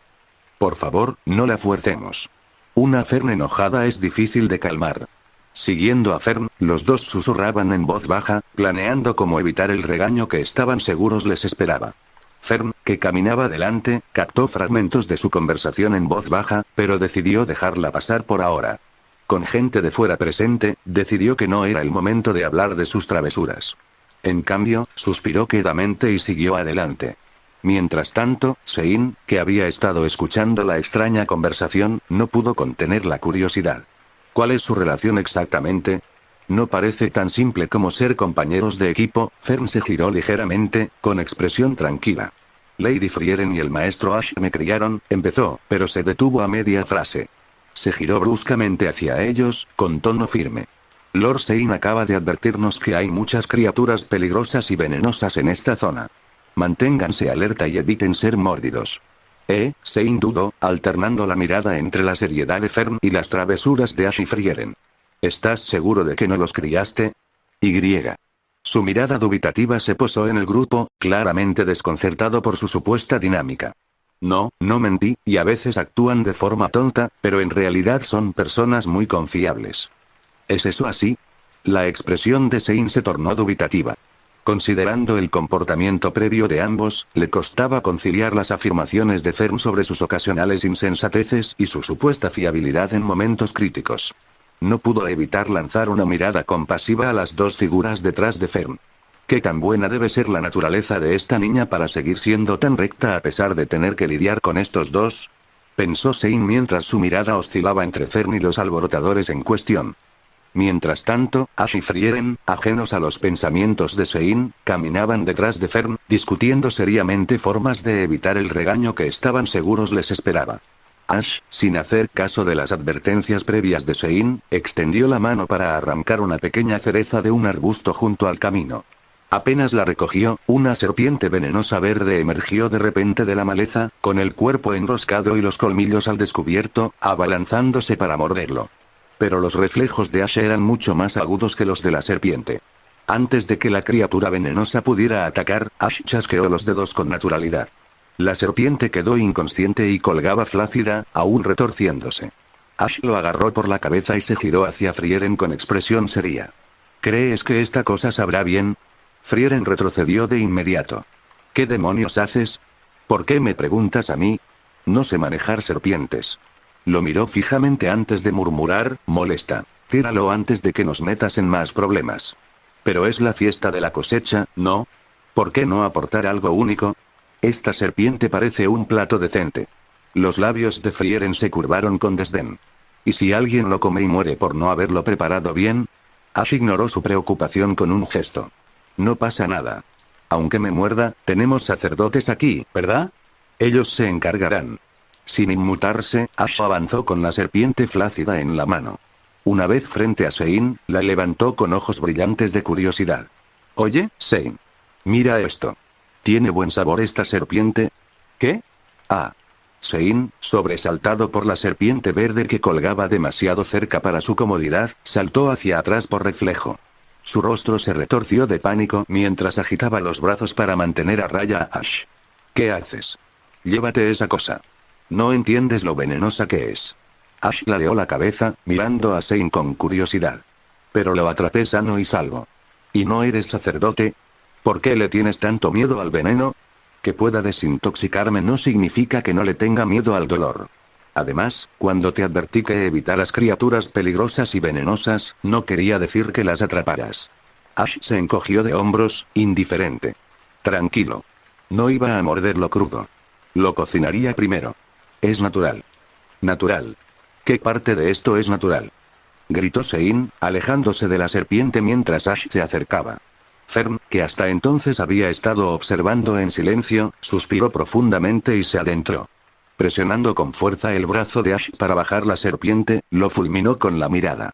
Por favor, no la fuercemos. Una Fern enojada es difícil de calmar. Siguiendo a Fern, los dos susurraban en voz baja, planeando cómo evitar el regaño que estaban seguros les esperaba. Fern, que caminaba delante, captó fragmentos de su conversación en voz baja, pero decidió dejarla pasar por ahora. Con gente de fuera presente, decidió que no era el momento de hablar de sus travesuras. En cambio, suspiró quedamente y siguió adelante. Mientras tanto, Sein, que había estado escuchando la extraña conversación, no pudo contener la curiosidad. ¿Cuál es su relación exactamente? No parece tan simple como ser compañeros de equipo. Fern se giró ligeramente, con expresión tranquila. Lady Frieren y el maestro Ash me criaron, empezó, pero se detuvo a media frase. Se giró bruscamente hacia ellos, con tono firme. Lord Sein acaba de advertirnos que hay muchas criaturas peligrosas y venenosas en esta zona. Manténganse alerta y eviten ser mórbidos. Sein dudó, alternando la mirada entre la seriedad de Fern y las travesuras de Ash y Frieren. ¿Estás seguro de que no los criaste? Y. Su mirada dubitativa se posó en el grupo, claramente desconcertado por su supuesta dinámica. No, no mentí, y a veces actúan de forma tonta, pero en realidad son personas muy confiables. ¿Es eso así? La expresión de Sein se tornó dubitativa. Considerando el comportamiento previo de ambos, le costaba conciliar las afirmaciones de Fern sobre sus ocasionales insensateces y su supuesta fiabilidad en momentos críticos. No pudo evitar lanzar una mirada compasiva a las dos figuras detrás de Fern. ¿Qué tan buena debe ser la naturaleza de esta niña para seguir siendo tan recta a pesar de tener que lidiar con estos dos? Pensó Sein mientras su mirada oscilaba entre Fern y los alborotadores en cuestión. Mientras tanto, Ash y Frieren, ajenos a los pensamientos de Sein, caminaban detrás de Fern, discutiendo seriamente formas de evitar el regaño que estaban seguros les esperaba. Ash, sin hacer caso de las advertencias previas de Sein, extendió la mano para arrancar una pequeña cereza de un arbusto junto al camino. Apenas la recogió, una serpiente venenosa verde emergió de repente de la maleza, con el cuerpo enroscado y los colmillos al descubierto, abalanzándose para morderlo. Pero los reflejos de Ash eran mucho más agudos que los de la serpiente. Antes de que la criatura venenosa pudiera atacar, Ash chasqueó los dedos con naturalidad. La serpiente quedó inconsciente y colgaba flácida, aún retorciéndose. Ash lo agarró por la cabeza y se giró hacia Frieren con expresión seria. ¿Crees que esta cosa sabrá bien? Frieren retrocedió de inmediato. ¿Qué demonios haces? ¿Por qué me preguntas a mí? No sé manejar serpientes. Lo miró fijamente antes de murmurar, molesta. Tíralo antes de que nos metas en más problemas. Pero es la fiesta de la cosecha, ¿no? ¿Por qué no aportar algo único? Esta serpiente parece un plato decente. Los labios de Frieren se curvaron con desdén. ¿Y si alguien lo come y muere por no haberlo preparado bien? Ash ignoró su preocupación con un gesto. No pasa nada. Aunque me muerda, tenemos sacerdotes aquí, ¿verdad? Ellos se encargarán. Sin inmutarse, Ash avanzó con la serpiente flácida en la mano. Una vez frente a Sein, la levantó con ojos brillantes de curiosidad. Oye, Sein. Mira esto. ¿Tiene buen sabor esta serpiente? ¿Qué? Ah. Sein, sobresaltado por la serpiente verde que colgaba demasiado cerca para su comodidad, saltó hacia atrás por reflejo. Su rostro se retorció de pánico mientras agitaba los brazos para mantener a raya a Ash. ¿Qué haces? Llévate esa cosa. No entiendes lo venenosa que es. Ash ladeó la cabeza, mirando a Sein con curiosidad. Pero lo atrapé sano y salvo. ¿Y no eres sacerdote? ¿Por qué le tienes tanto miedo al veneno? Que pueda desintoxicarme no significa que no le tenga miedo al dolor. Además, cuando te advertí que evitaras criaturas peligrosas y venenosas, no quería decir que las atraparas. Ash se encogió de hombros, indiferente. Tranquilo. No iba a morderlo crudo. Lo cocinaría primero. Es natural. Natural. ¿Qué parte de esto es natural? Gritó Sein, alejándose de la serpiente mientras Ash se acercaba. Fern, que hasta entonces había estado observando en silencio, suspiró profundamente y se adentró. Presionando con fuerza el brazo de Ash para bajar la serpiente, lo fulminó con la mirada.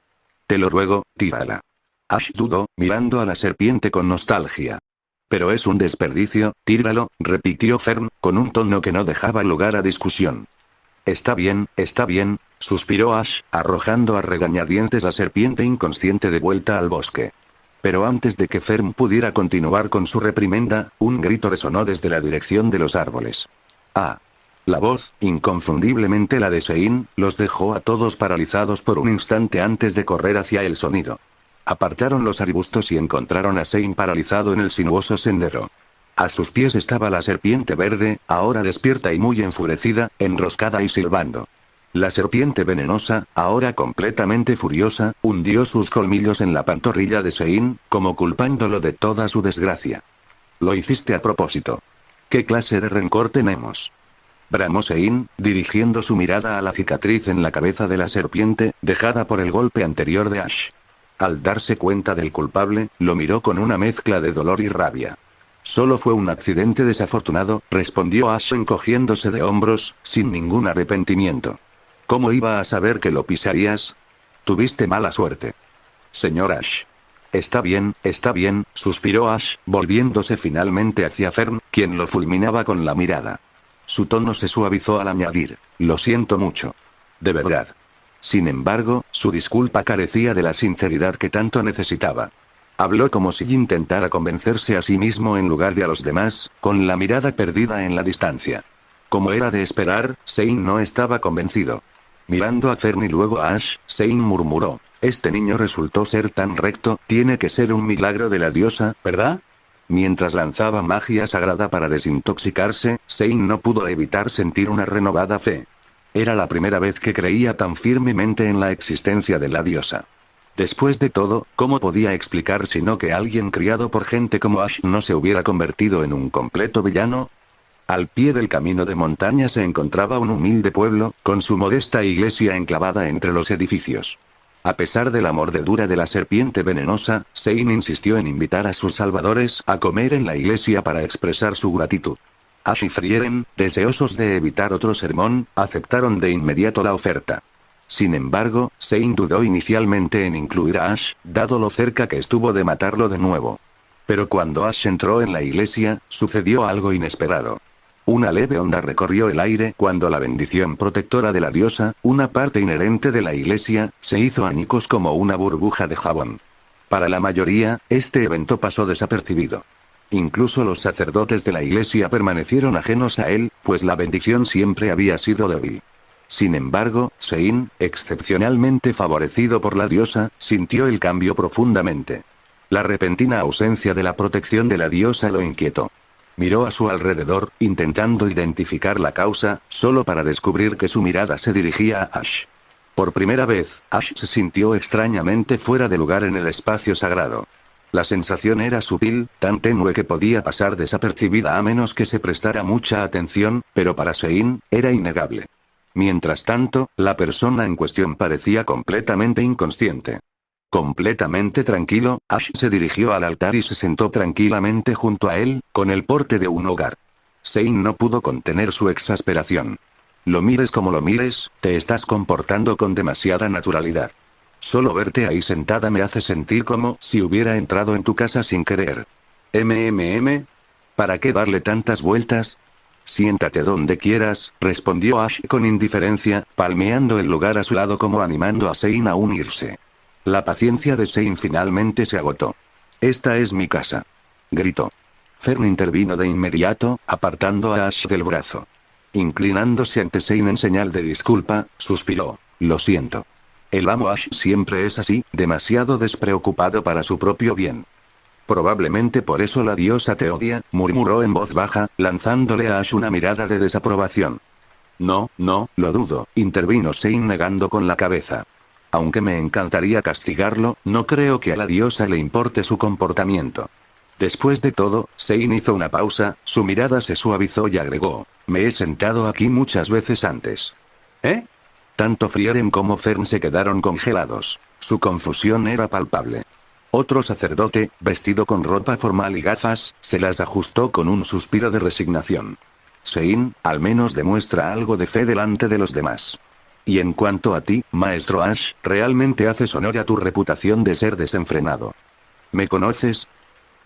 Te lo ruego, tírala. Ash dudó, mirando a la serpiente con nostalgia. Pero es un desperdicio, tíralo, repitió Fern, con un tono que no dejaba lugar a discusión. Está bien, suspiró Ash, arrojando a regañadientes la serpiente inconsciente de vuelta al bosque. Pero antes de que Fern pudiera continuar con su reprimenda, un grito resonó desde la dirección de los árboles. ¡Ah! La voz, inconfundiblemente la de Sein, los dejó a todos paralizados por un instante antes de correr hacia el sonido. Apartaron los arbustos y encontraron a Sein paralizado en el sinuoso sendero. A sus pies estaba la serpiente verde, ahora despierta y muy enfurecida, enroscada y silbando. La serpiente venenosa, ahora completamente furiosa, hundió sus colmillos en la pantorrilla de Sein, como culpándolo de toda su desgracia. Lo hiciste a propósito. ¿Qué clase de rencor tenemos? Bramó Sein, dirigiendo su mirada a la cicatriz en la cabeza de la serpiente, dejada por el golpe anterior de Ash. Al darse cuenta del culpable, lo miró con una mezcla de dolor y rabia. Solo fue un accidente desafortunado, respondió Ash encogiéndose de hombros, sin ningún arrepentimiento. ¿Cómo iba a saber que lo pisarías? Tuviste mala suerte. Señor Ash. Está bien, suspiró Ash, volviéndose finalmente hacia Fern, quien lo fulminaba con la mirada. Su tono se suavizó al añadir, lo siento mucho. De verdad. Sin embargo, su disculpa carecía de la sinceridad que tanto necesitaba. Habló como si intentara convencerse a sí mismo en lugar de a los demás, con la mirada perdida en la distancia. Como era de esperar, Zane no estaba convencido. Mirando a Fern y luego a Ash, Zane murmuró, este niño resultó ser tan recto, tiene que ser un milagro de la diosa, ¿verdad? Mientras lanzaba magia sagrada para desintoxicarse, Zane no pudo evitar sentir una renovada fe. Era la primera vez que creía tan firmemente en la existencia de la diosa. Después de todo, ¿cómo podía explicar sino que alguien criado por gente como Ash no se hubiera convertido en un completo villano? Al pie del camino de montaña se encontraba un humilde pueblo, con su modesta iglesia enclavada entre los edificios. A pesar de la mordedura de la serpiente venenosa, Zane insistió en invitar a sus salvadores a comer en la iglesia para expresar su gratitud. Ash y Frieren, deseosos de evitar otro sermón, aceptaron de inmediato la oferta. Sin embargo, Zane dudó inicialmente en incluir a Ash, dado lo cerca que estuvo de matarlo de nuevo. Pero cuando Ash entró en la iglesia, sucedió algo inesperado. Una leve onda recorrió el aire cuando la bendición protectora de la diosa, una parte inherente de la iglesia, se hizo añicos como una burbuja de jabón. Para la mayoría, este evento pasó desapercibido. Incluso los sacerdotes de la iglesia permanecieron ajenos a él, pues la bendición siempre había sido débil. Sin embargo, Zane, excepcionalmente favorecido por la diosa, sintió el cambio profundamente. La repentina ausencia de la protección de la diosa lo inquietó. Miró a su alrededor, intentando identificar la causa, solo para descubrir que su mirada se dirigía a Ash. Por primera vez, Ash se sintió extrañamente fuera de lugar en el espacio sagrado. La sensación era sutil, tan tenue que podía pasar desapercibida a menos que se prestara mucha atención, pero para Zane, era innegable. Mientras tanto, la persona en cuestión parecía completamente inconsciente. Completamente tranquilo, Ash se dirigió al altar y se sentó tranquilamente junto a él, con el porte de un hogar. Zane no pudo contener su exasperación. Lo mires como lo mires, te estás comportando con demasiada naturalidad. Solo verte ahí sentada me hace sentir como si hubiera entrado en tu casa sin querer. ¿Para qué darle tantas vueltas? Siéntate donde quieras, respondió Ash con indiferencia, palmeando el lugar a su lado como animando a Zane a unirse. La paciencia de Zane finalmente se agotó. Esta es mi casa. Gritó. Fern intervino de inmediato, apartando a Ash del brazo. Inclinándose ante Zane en señal de disculpa, suspiró. Lo siento. El amo Ash siempre es así, demasiado despreocupado para su propio bien. Probablemente por eso la diosa te odia, murmuró en voz baja, lanzándole a Ash una mirada de desaprobación. No, lo dudo, intervino Zane negando con la cabeza. Aunque me encantaría castigarlo, no creo que a la diosa le importe su comportamiento. Después de todo, Zane hizo una pausa, su mirada se suavizó y agregó, me he sentado aquí muchas veces antes. ¿Eh? Tanto Frieren como Fern se quedaron congelados. Su confusión era palpable. Otro sacerdote, vestido con ropa formal y gafas, se las ajustó con un suspiro de resignación. Zane, al menos demuestra algo de fe delante de los demás. Y en cuanto a ti, maestro Ash, realmente haces honor a tu reputación de ser desenfrenado. ¿Me conoces?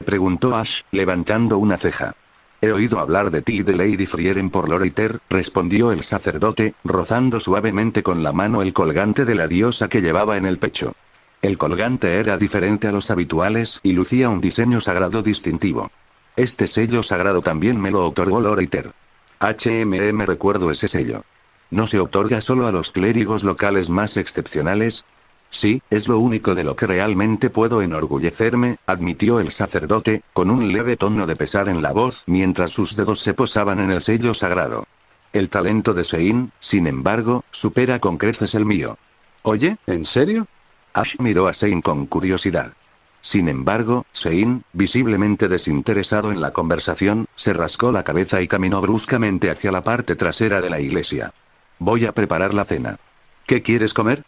Preguntó Ash, levantando una ceja. He oído hablar de ti y de Lady Frieren por Loriter, respondió el sacerdote, rozando suavemente con la mano el colgante de la diosa que llevaba en el pecho. El colgante era diferente a los habituales y lucía un diseño sagrado distintivo. Este sello sagrado también me lo otorgó Loriter. Recuerdo ese sello. ¿No se otorga solo a los clérigos locales más excepcionales? Sí, es lo único de lo que realmente puedo enorgullecerme, admitió el sacerdote, con un leve tono de pesar en la voz mientras sus dedos se posaban en el sello sagrado. El talento de Zane, sin embargo, supera con creces el mío. Oye, ¿en serio? Ash miró a Zane con curiosidad. Sin embargo, Zane, visiblemente desinteresado en la conversación, se rascó la cabeza y caminó bruscamente hacia la parte trasera de la iglesia. Voy a preparar la cena. ¿Qué quieres comer?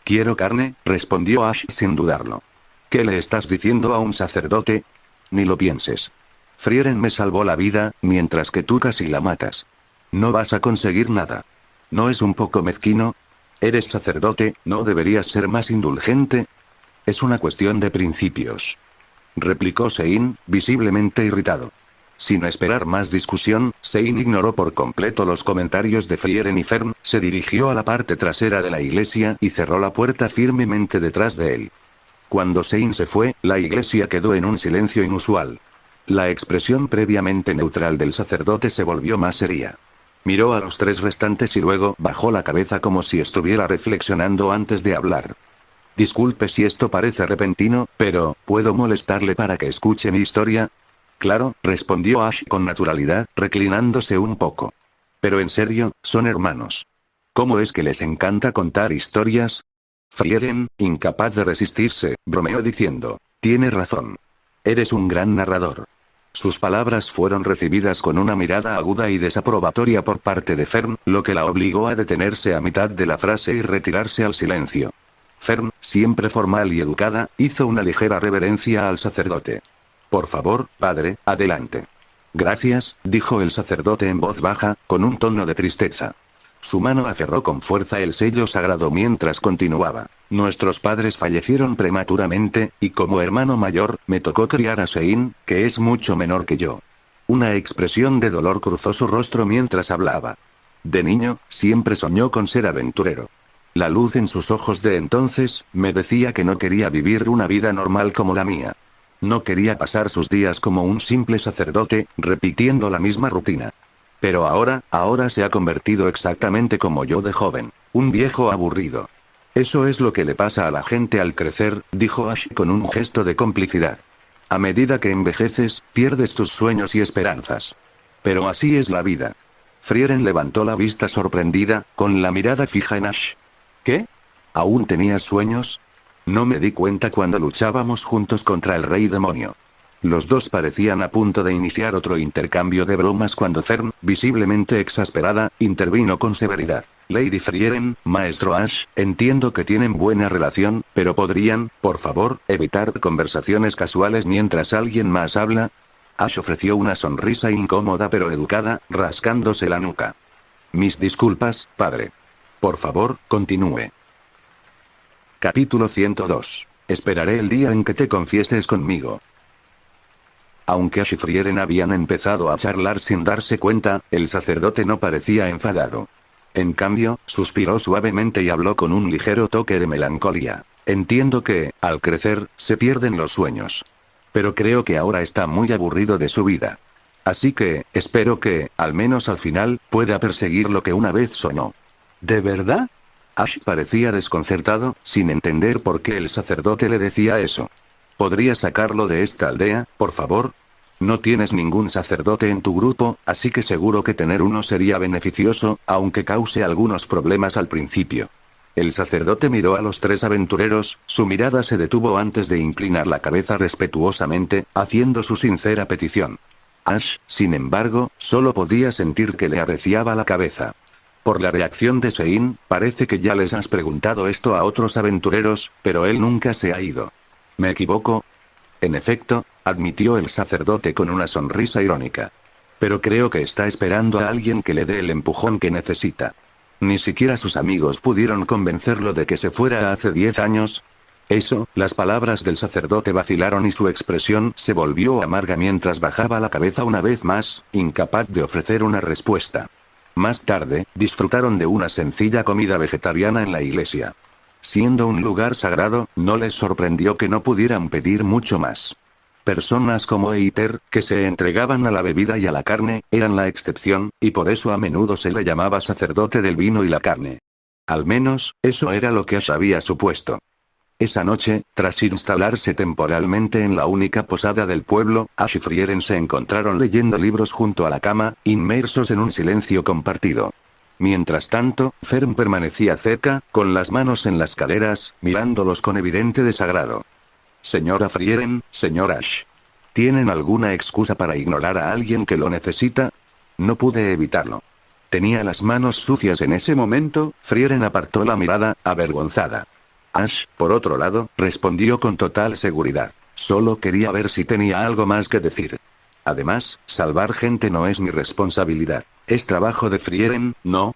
Quiero carne, respondió Ash sin dudarlo. ¿Qué le estás diciendo a un sacerdote? Ni lo pienses. Frieren me salvó la vida, mientras que tú casi la matas. No vas a conseguir nada. ¿No es un poco mezquino? Eres sacerdote, ¿no deberías ser más indulgente? Es una cuestión de principios. Replicó Sein, visiblemente irritado. Sin esperar más discusión, Sein ignoró por completo los comentarios de Frieren y Fern, se dirigió a la parte trasera de la iglesia y cerró la puerta firmemente detrás de él. Cuando Sein se fue, la iglesia quedó en un silencio inusual. La expresión previamente neutral del sacerdote se volvió más seria. Miró a los tres restantes y luego bajó la cabeza como si estuviera reflexionando antes de hablar. Disculpe si esto parece repentino, pero, ¿puedo molestarle para que escuche mi historia? Claro, respondió Ash con naturalidad, reclinándose un poco. Pero en serio, son hermanos. ¿Cómo es que les encanta contar historias? Frieren, incapaz de resistirse, bromeó diciendo, tiene razón. Eres un gran narrador. Sus palabras fueron recibidas con una mirada aguda y desaprobatoria por parte de Fern, lo que la obligó a detenerse a mitad de la frase y retirarse al silencio. Fern, siempre formal y educada, hizo una ligera reverencia al sacerdote. Por favor, padre, adelante. Gracias, dijo el sacerdote en voz baja, con un tono de tristeza. Su mano aferró con fuerza el sello sagrado mientras continuaba. Nuestros padres fallecieron prematuramente, y como hermano mayor, me tocó criar a Sein, que es mucho menor que yo. Una expresión de dolor cruzó su rostro mientras hablaba. De niño, siempre soñó con ser aventurero. La luz en sus ojos de entonces, me decía que no quería vivir una vida normal como la mía. No quería pasar sus días como un simple sacerdote, repitiendo la misma rutina. Pero ahora se ha convertido exactamente como yo de joven, un viejo aburrido. Eso es lo que le pasa a la gente al crecer, dijo Ash con un gesto de complicidad. A medida que envejeces, pierdes tus sueños y esperanzas. Pero así es la vida. Frieren levantó la vista sorprendida, con la mirada fija en Ash. ¿Qué? ¿Aún tenías sueños? No me di cuenta cuando luchábamos juntos contra el rey demonio. Los dos parecían a punto de iniciar otro intercambio de bromas cuando Fern, visiblemente exasperada, intervino con severidad. Lady Frieren, maestro Ash, entiendo que tienen buena relación, pero ¿podrían, por favor, evitar conversaciones casuales mientras alguien más habla? Ash ofreció una sonrisa incómoda pero educada, rascándose la nuca. Mis disculpas, padre. Por favor, continúe. Capítulo 102. Esperaré el día en que te confieses conmigo. Aunque Ash y Frieren habían empezado a charlar sin darse cuenta, el sacerdote no parecía enfadado. En cambio, suspiró suavemente y habló con un ligero toque de melancolía. Entiendo que, al crecer, se pierden los sueños. Pero creo que ahora está muy aburrido de su vida. Así que, espero que, al menos al final, pueda perseguir lo que una vez soñó. ¿De verdad? Ash parecía desconcertado, sin entender por qué el sacerdote le decía eso. ¿Podría sacarlo de esta aldea, por favor? No tienes ningún sacerdote en tu grupo, así que seguro que tener uno sería beneficioso, aunque cause algunos problemas al principio. El sacerdote miró a los tres aventureros, su mirada se detuvo antes de inclinar la cabeza respetuosamente, haciendo su sincera petición. Ash, sin embargo, solo podía sentir que le arreciaba la cabeza. Por la reacción de Sein, parece que ya les has preguntado esto a otros aventureros, pero él nunca se ha ido. ¿Me equivoco? En efecto, admitió el sacerdote con una sonrisa irónica. Pero creo que está esperando a alguien que le dé el empujón que necesita. Ni siquiera sus amigos pudieron convencerlo de que se fuera hace 10 años. Eso, las palabras del sacerdote vacilaron y su expresión se volvió amarga mientras bajaba la cabeza una vez más, incapaz de ofrecer una respuesta. Más tarde, disfrutaron de una sencilla comida vegetariana en la iglesia. Siendo un lugar sagrado, no les sorprendió que no pudieran pedir mucho más. Personas como Eiter, que se entregaban a la bebida y a la carne, eran la excepción, y por eso a menudo se le llamaba sacerdote del vino y la carne. Al menos, eso era lo que Ash había supuesto. Esa noche, tras instalarse temporalmente en la única posada del pueblo, Ash y Frieren se encontraron leyendo libros junto a la cama, inmersos en un silencio compartido. Mientras tanto, Fern permanecía cerca, con las manos en las caderas, mirándolos con evidente desagrado. Señora Frieren, señor Ash. ¿Tienen alguna excusa para ignorar a alguien que lo necesita? No pude evitarlo. Tenía las manos sucias en ese momento. Frieren apartó la mirada, avergonzada. Ash, por otro lado, respondió con total seguridad. Solo quería ver si tenía algo más que decir. Además, salvar gente no es mi responsabilidad. Es trabajo de Frieren, ¿no?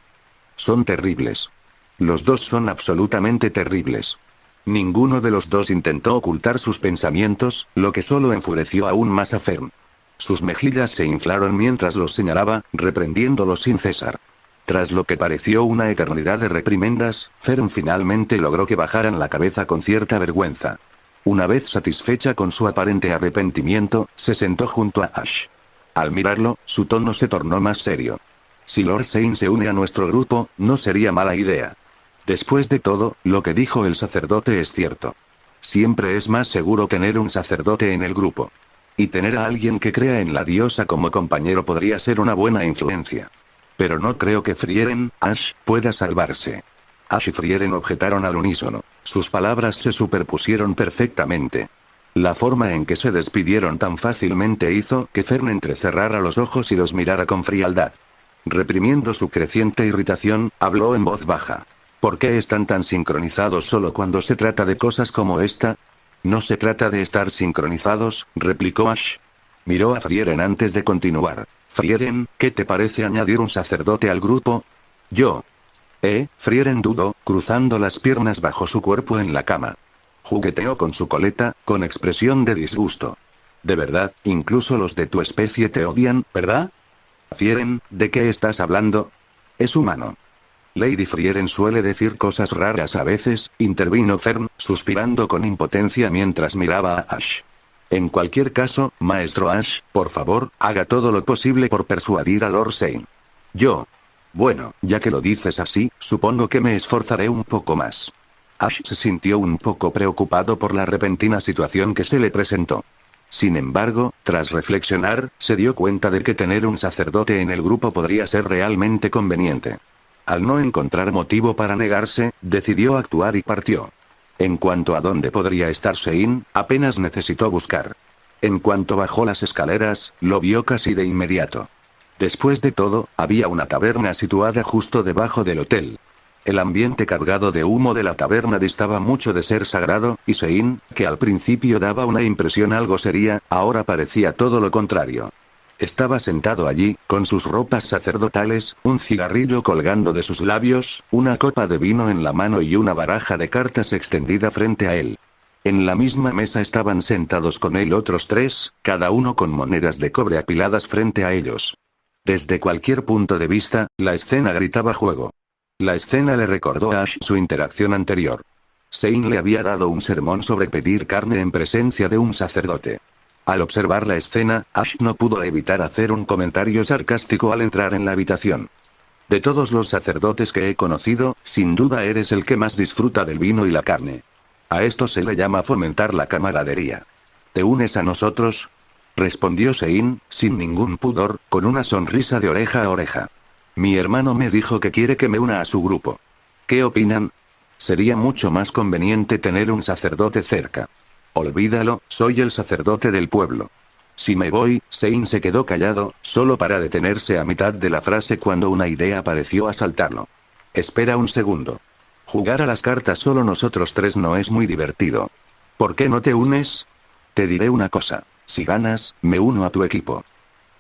Son terribles. Los dos son absolutamente terribles. Ninguno de los dos intentó ocultar sus pensamientos, lo que solo enfureció aún más a Fern. Sus mejillas se inflaron mientras los señalaba, reprendiéndolos sin cesar. Tras lo que pareció una eternidad de reprimendas, Fern finalmente logró que bajaran la cabeza con cierta vergüenza. Una vez satisfecha con su aparente arrepentimiento, se sentó junto a Ash. Al mirarlo, su tono se tornó más serio. Si Lord Zane se une a nuestro grupo, no sería mala idea. Después de todo, lo que dijo el sacerdote es cierto. Siempre es más seguro tener un sacerdote en el grupo. Y tener a alguien que crea en la diosa como compañero podría ser una buena influencia. Pero no creo que Frieren, Ash, pueda salvarse. Ash y Frieren objetaron al unísono. Sus palabras se superpusieron perfectamente. La forma en que se despidieron tan fácilmente hizo que Fern entrecerrara los ojos y los mirara con frialdad. Reprimiendo su creciente irritación, habló en voz baja. ¿Por qué están tan sincronizados solo cuando se trata de cosas como esta? No se trata de estar sincronizados, replicó Ash. Miró a Frieren antes de continuar. Frieren, ¿qué te parece añadir un sacerdote al grupo? Yo. Frieren dudó, cruzando las piernas bajo su cuerpo en la cama. Jugueteó con su coleta, con expresión de disgusto. De verdad, incluso los de tu especie te odian, ¿verdad? Frieren, ¿de qué estás hablando? Es humano. Lady Frieren suele decir cosas raras a veces, intervino Fern, suspirando con impotencia mientras miraba a Ash. En cualquier caso, maestro Ash, por favor, haga todo lo posible por persuadir a Lord Zane. Yo. Bueno, ya que lo dices así, supongo que me esforzaré un poco más. Ash se sintió un poco preocupado por la repentina situación que se le presentó. Sin embargo, tras reflexionar, se dio cuenta de que tener un sacerdote en el grupo podría ser realmente conveniente. Al no encontrar motivo para negarse, decidió actuar y partió. En cuanto a dónde podría estar Zane, apenas necesitó buscar. En cuanto bajó las escaleras, lo vio casi de inmediato. Después de todo, había una taberna situada justo debajo del hotel. El ambiente cargado de humo de la taberna distaba mucho de ser sagrado, y Zane, que al principio daba una impresión algo seria, ahora parecía todo lo contrario. Estaba sentado allí, con sus ropas sacerdotales, un cigarrillo colgando de sus labios, una copa de vino en la mano y una baraja de cartas extendida frente a él. En la misma mesa estaban sentados con él otros tres, cada uno con monedas de cobre apiladas frente a ellos. Desde cualquier punto de vista, la escena gritaba juego. La escena le recordó a Ash su interacción anterior. Zane le había dado un sermón sobre pedir carne en presencia de un sacerdote. Al observar la escena, Ash no pudo evitar hacer un comentario sarcástico al entrar en la habitación. De todos los sacerdotes que he conocido, sin duda eres el que más disfruta del vino y la carne. A esto se le llama fomentar la camaradería. ¿Te unes a nosotros? Respondió Zane, sin ningún pudor, con una sonrisa de oreja a oreja. Mi hermano me dijo que quiere que me una a su grupo. ¿Qué opinan? Sería mucho más conveniente tener un sacerdote cerca. Olvídalo, soy el sacerdote del pueblo. Si me voy, Zane se quedó callado, solo para detenerse a mitad de la frase cuando una idea pareció asaltarlo. Espera un segundo. Jugar a las cartas solo nosotros tres no es muy divertido. ¿Por qué no te unes? Te diré una cosa, si ganas, me uno a tu equipo.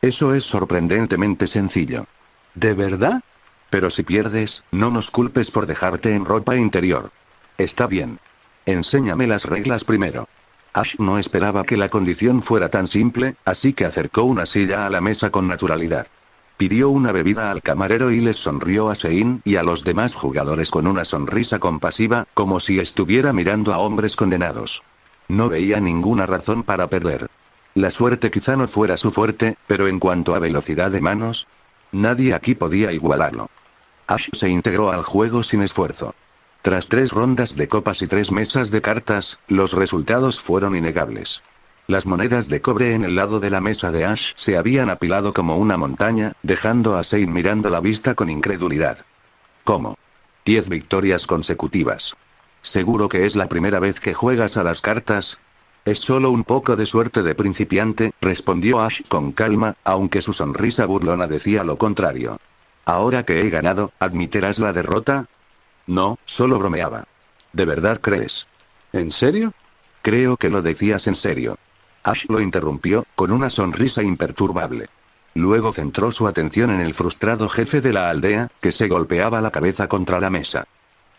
Eso es sorprendentemente sencillo. ¿De verdad? Pero si pierdes, no nos culpes por dejarte en ropa interior. Está bien. Enséñame las reglas primero. Ash no esperaba que la condición fuera tan simple, así que acercó una silla a la mesa con naturalidad. Pidió una bebida al camarero y les sonrió a Zane y a los demás jugadores con una sonrisa compasiva, como si estuviera mirando a hombres condenados. No veía ninguna razón para perder. La suerte quizá no fuera su fuerte, pero en cuanto a velocidad de manos, nadie aquí podía igualarlo. Ash se integró al juego sin esfuerzo. Tras 3 rondas de copas y 3 mesas de cartas, los resultados fueron innegables. Las monedas de cobre en el lado de la mesa de Ash se habían apilado como una montaña, dejando a Zane mirando la vista con incredulidad. ¿Cómo? 10 victorias consecutivas. ¿Seguro que es la primera vez que juegas a las cartas? Es solo un poco de suerte de principiante, respondió Ash con calma, aunque su sonrisa burlona decía lo contrario. Ahora que he ganado, ¿admitirás la derrota? No, solo bromeaba. ¿De verdad crees? ¿En serio? Creo que lo decías en serio. Ash lo interrumpió, con una sonrisa imperturbable. Luego centró su atención en el frustrado jefe de la aldea, que se golpeaba la cabeza contra la mesa.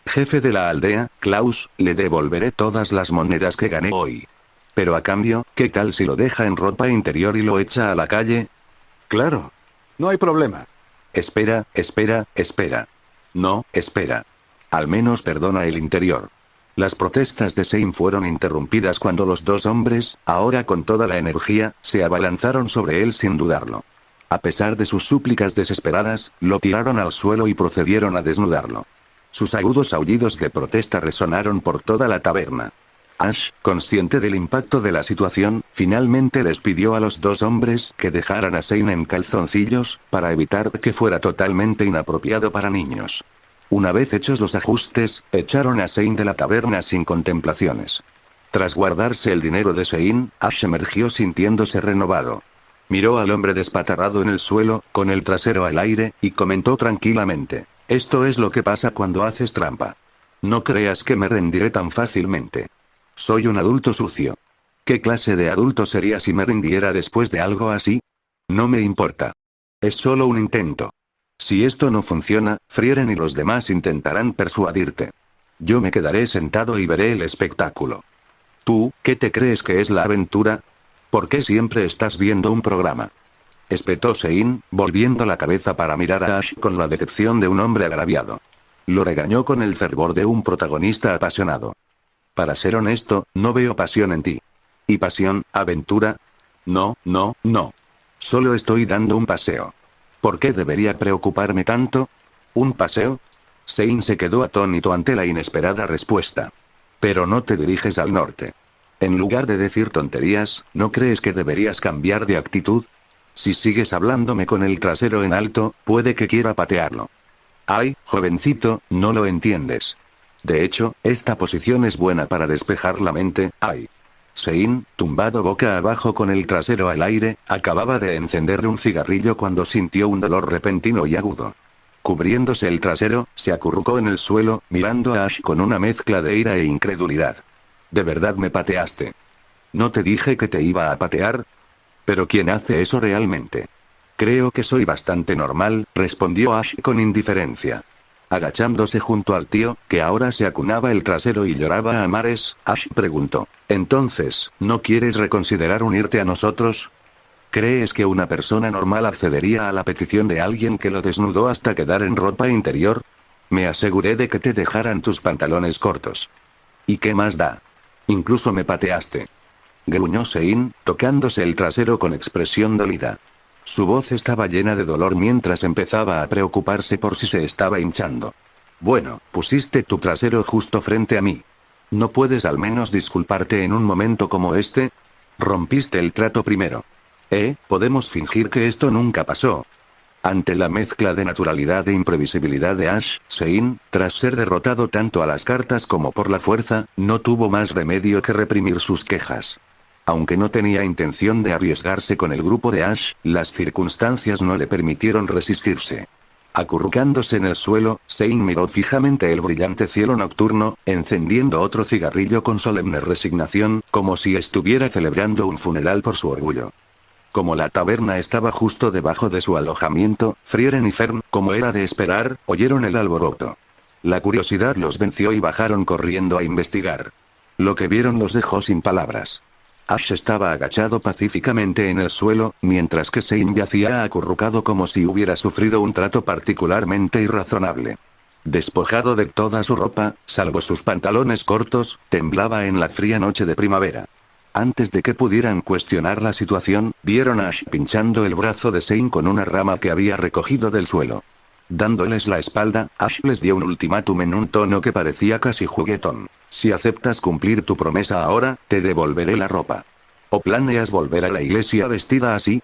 Jefe de la aldea, Klaus, le devolveré todas las monedas que gané hoy. Pero a cambio, ¿qué tal si lo deja en ropa interior y lo echa a la calle? Claro. No hay problema. Espera. No, espera. Al menos perdona el interior. Las protestas de Zane fueron interrumpidas cuando los dos hombres, ahora con toda la energía, se abalanzaron sobre él sin dudarlo. A pesar de sus súplicas desesperadas, lo tiraron al suelo y procedieron a desnudarlo. Sus agudos aullidos de protesta resonaron por toda la taberna. Ash, consciente del impacto de la situación, finalmente les pidió a los dos hombres que dejaran a Zane en calzoncillos, para evitar que fuera totalmente inapropiado para niños. Una vez hechos los ajustes, echaron a Zane de la taberna sin contemplaciones. Tras guardarse el dinero de Zane, Ash emergió sintiéndose renovado. Miró al hombre despatarrado en el suelo, con el trasero al aire, y comentó tranquilamente: esto es lo que pasa cuando haces trampa. No creas que me rendiré tan fácilmente. Soy un adulto sucio. ¿Qué clase de adulto sería si me rindiera después de algo así? No me importa. Es solo un intento. Si esto no funciona, Frieren y los demás intentarán persuadirte. Yo me quedaré sentado y veré el espectáculo. ¿Tú, qué te crees que es la aventura? ¿Por qué siempre estás viendo un programa? Espetó Zane, volviendo la cabeza para mirar a Ash con la decepción de un hombre agraviado. Lo regañó con el fervor de un protagonista apasionado. Para ser honesto, no veo pasión en ti. ¿Y pasión, aventura? No. Solo estoy dando un paseo. ¿Por qué debería preocuparme tanto? ¿Un paseo? Zane se quedó atónito ante la inesperada respuesta. Pero no te diriges al norte. En lugar de decir tonterías, ¿no crees que deberías cambiar de actitud? Si sigues hablándome con el trasero en alto, puede que quiera patearlo. Ay, jovencito, no lo entiendes. De hecho, esta posición es buena para despejar la mente. Ay. Zane, tumbado boca abajo con el trasero al aire, acababa de encenderle un cigarrillo cuando sintió un dolor repentino y agudo. Cubriéndose el trasero, se acurrucó en el suelo, mirando a Ash con una mezcla de ira e incredulidad. ¿De verdad me pateaste? ¿No te dije que te iba a patear? ¿Pero quién hace eso realmente? Creo que soy bastante normal, respondió Ash con indiferencia. Agachándose junto al tío, que ahora se acunaba el trasero y lloraba a mares, Ash preguntó: ¿entonces, no quieres reconsiderar unirte a nosotros? ¿Crees que una persona normal accedería a la petición de alguien que lo desnudó hasta quedar en ropa interior? Me aseguré de que te dejaran tus pantalones cortos. ¿Y qué más da? Incluso me pateaste. Gruñó Zane, tocándose el trasero con expresión dolida. Su voz estaba llena de dolor mientras empezaba a preocuparse por si se estaba hinchando. Bueno, pusiste tu trasero justo frente a mí. ¿No puedes al menos disculparte en un momento como este? Rompiste el trato primero. Podemos fingir que esto nunca pasó. Ante la mezcla de naturalidad e imprevisibilidad de Ash, Zane, tras ser derrotado tanto a las cartas como por la fuerza, no tuvo más remedio que reprimir sus quejas. Aunque no tenía intención de arriesgarse con el grupo de Ash, las circunstancias no le permitieron resistirse. Acurrucándose en el suelo, Zane miró fijamente el brillante cielo nocturno, encendiendo otro cigarrillo con solemne resignación, como si estuviera celebrando un funeral por su orgullo. Como la taberna estaba justo debajo de su alojamiento, Frieren y Fern, como era de esperar, oyeron el alboroto. La curiosidad los venció y bajaron corriendo a investigar. Lo que vieron los dejó sin palabras. Ash estaba agachado pacíficamente en el suelo, mientras que Zane yacía acurrucado como si hubiera sufrido un trato particularmente irrazonable. Despojado de toda su ropa, salvo sus pantalones cortos, temblaba en la fría noche de primavera. Antes de que pudieran cuestionar la situación, vieron a Ash pinchando el brazo de Zane con una rama que había recogido del suelo. Dándoles la espalda, Ash les dio un ultimátum en un tono que parecía casi juguetón. Si aceptas cumplir tu promesa ahora, te devolveré la ropa. ¿O planeas volver a la iglesia vestida así?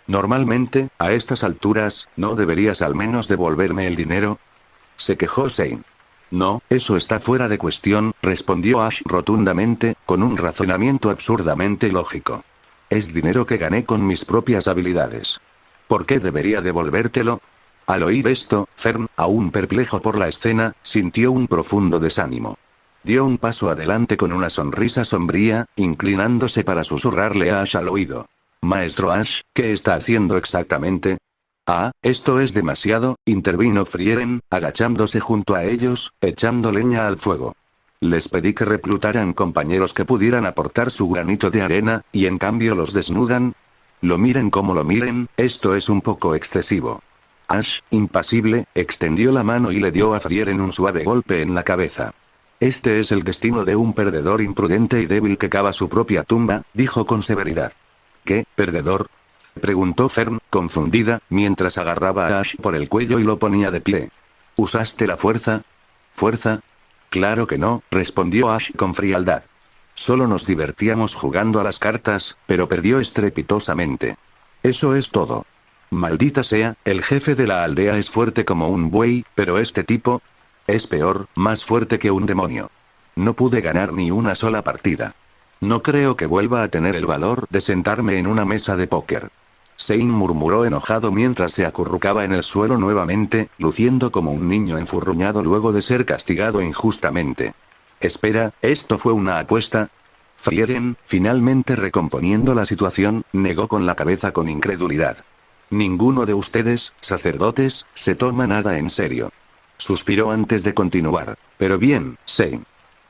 Normalmente, a estas alturas, ¿no deberías al menos devolverme el dinero? Se quejó Zane. No, eso está fuera de cuestión, respondió Ash rotundamente, con un razonamiento absurdamente lógico. Es dinero que gané con mis propias habilidades. ¿Por qué debería devolvértelo? Al oír esto, Fern, aún perplejo por la escena, sintió un profundo desánimo. Dio un paso adelante con una sonrisa sombría, inclinándose para susurrarle a Ash al oído. Maestro Ash, ¿qué está haciendo exactamente? Ah, esto es demasiado, intervino Frieren, agachándose junto a ellos, echando leña al fuego. Les pedí que reclutaran compañeros que pudieran aportar su granito de arena, y en cambio los desnudan. Lo miren como lo miren, esto es un poco excesivo. Ash, impasible, extendió la mano y le dio a Frieren un suave golpe en la cabeza. Este es el destino de un perdedor imprudente y débil que cava su propia tumba, dijo con severidad. ¿Qué, perdedor? Preguntó Fern, confundida, mientras agarraba a Ash por el cuello y lo ponía de pie. ¿Usaste la fuerza? ¿Fuerza? Claro que no, respondió Ash con frialdad. Solo nos divertíamos jugando a las cartas, pero perdió estrepitosamente. Eso es todo. Maldita sea, el jefe de la aldea es fuerte como un buey, pero este tipo es peor, más fuerte que un demonio. No pude ganar ni una sola partida. No creo que vuelva a tener el valor de sentarme en una mesa de póker. Zane murmuró enojado mientras se acurrucaba en el suelo nuevamente, luciendo como un niño enfurruñado luego de ser castigado injustamente. Espera, ¿esto fue una apuesta? Frieren, finalmente recomponiendo la situación, negó con la cabeza con incredulidad. Ninguno de ustedes, sacerdotes, se toma nada en serio. Suspiró antes de continuar. Pero bien, Zane.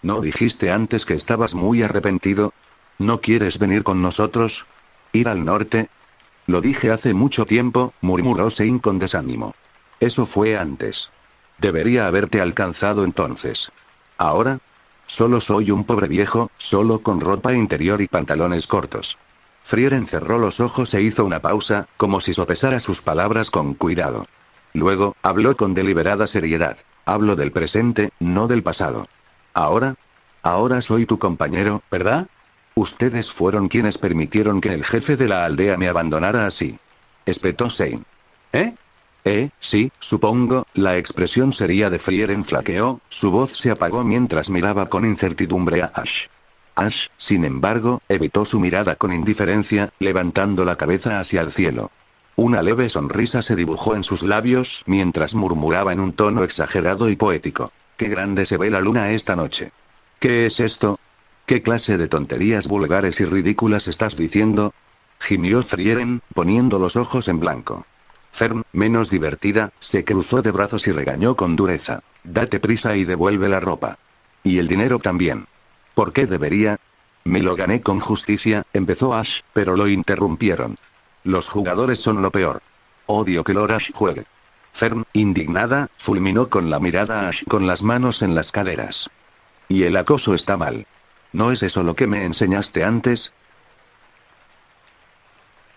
¿No dijiste antes que estabas muy arrepentido? ¿No quieres venir con nosotros? ¿Ir al norte? Lo dije hace mucho tiempo, murmuró Zane con desánimo. Eso fue antes. Debería haberte alcanzado entonces. ¿Ahora? Solo soy un pobre viejo, solo con ropa interior y pantalones cortos. Frieren cerró los ojos e hizo una pausa, como si sopesara sus palabras con cuidado. Luego, habló con deliberada seriedad. Hablo del presente, no del pasado. Ahora soy tu compañero, ¿verdad? Ustedes fueron quienes permitieron que el jefe de la aldea me abandonara así. Espetó Zane. Sí, supongo, la expresión sería de Frieren flaqueó, su voz se apagó mientras miraba con incertidumbre a Ash. Ash, sin embargo, evitó su mirada con indiferencia, levantando la cabeza hacia el cielo. Una leve sonrisa se dibujó en sus labios mientras murmuraba en un tono exagerado y poético. ¡Qué grande se ve la luna esta noche! ¿Qué es esto? ¿Qué clase de tonterías vulgares y ridículas estás diciendo? Gimió Frieren, poniendo los ojos en blanco. Fern, menos divertida, se cruzó de brazos y regañó con dureza. Date prisa y devuelve la ropa. Y el dinero también. ¿Por qué debería? Me lo gané con justicia, empezó Ash, pero lo interrumpieron. Los jugadores son lo peor. Odio que Lord Ash juegue. Fern, indignada, fulminó con la mirada a Ash con las manos en las caderas. Y el acoso está mal. ¿No es eso lo que me enseñaste antes?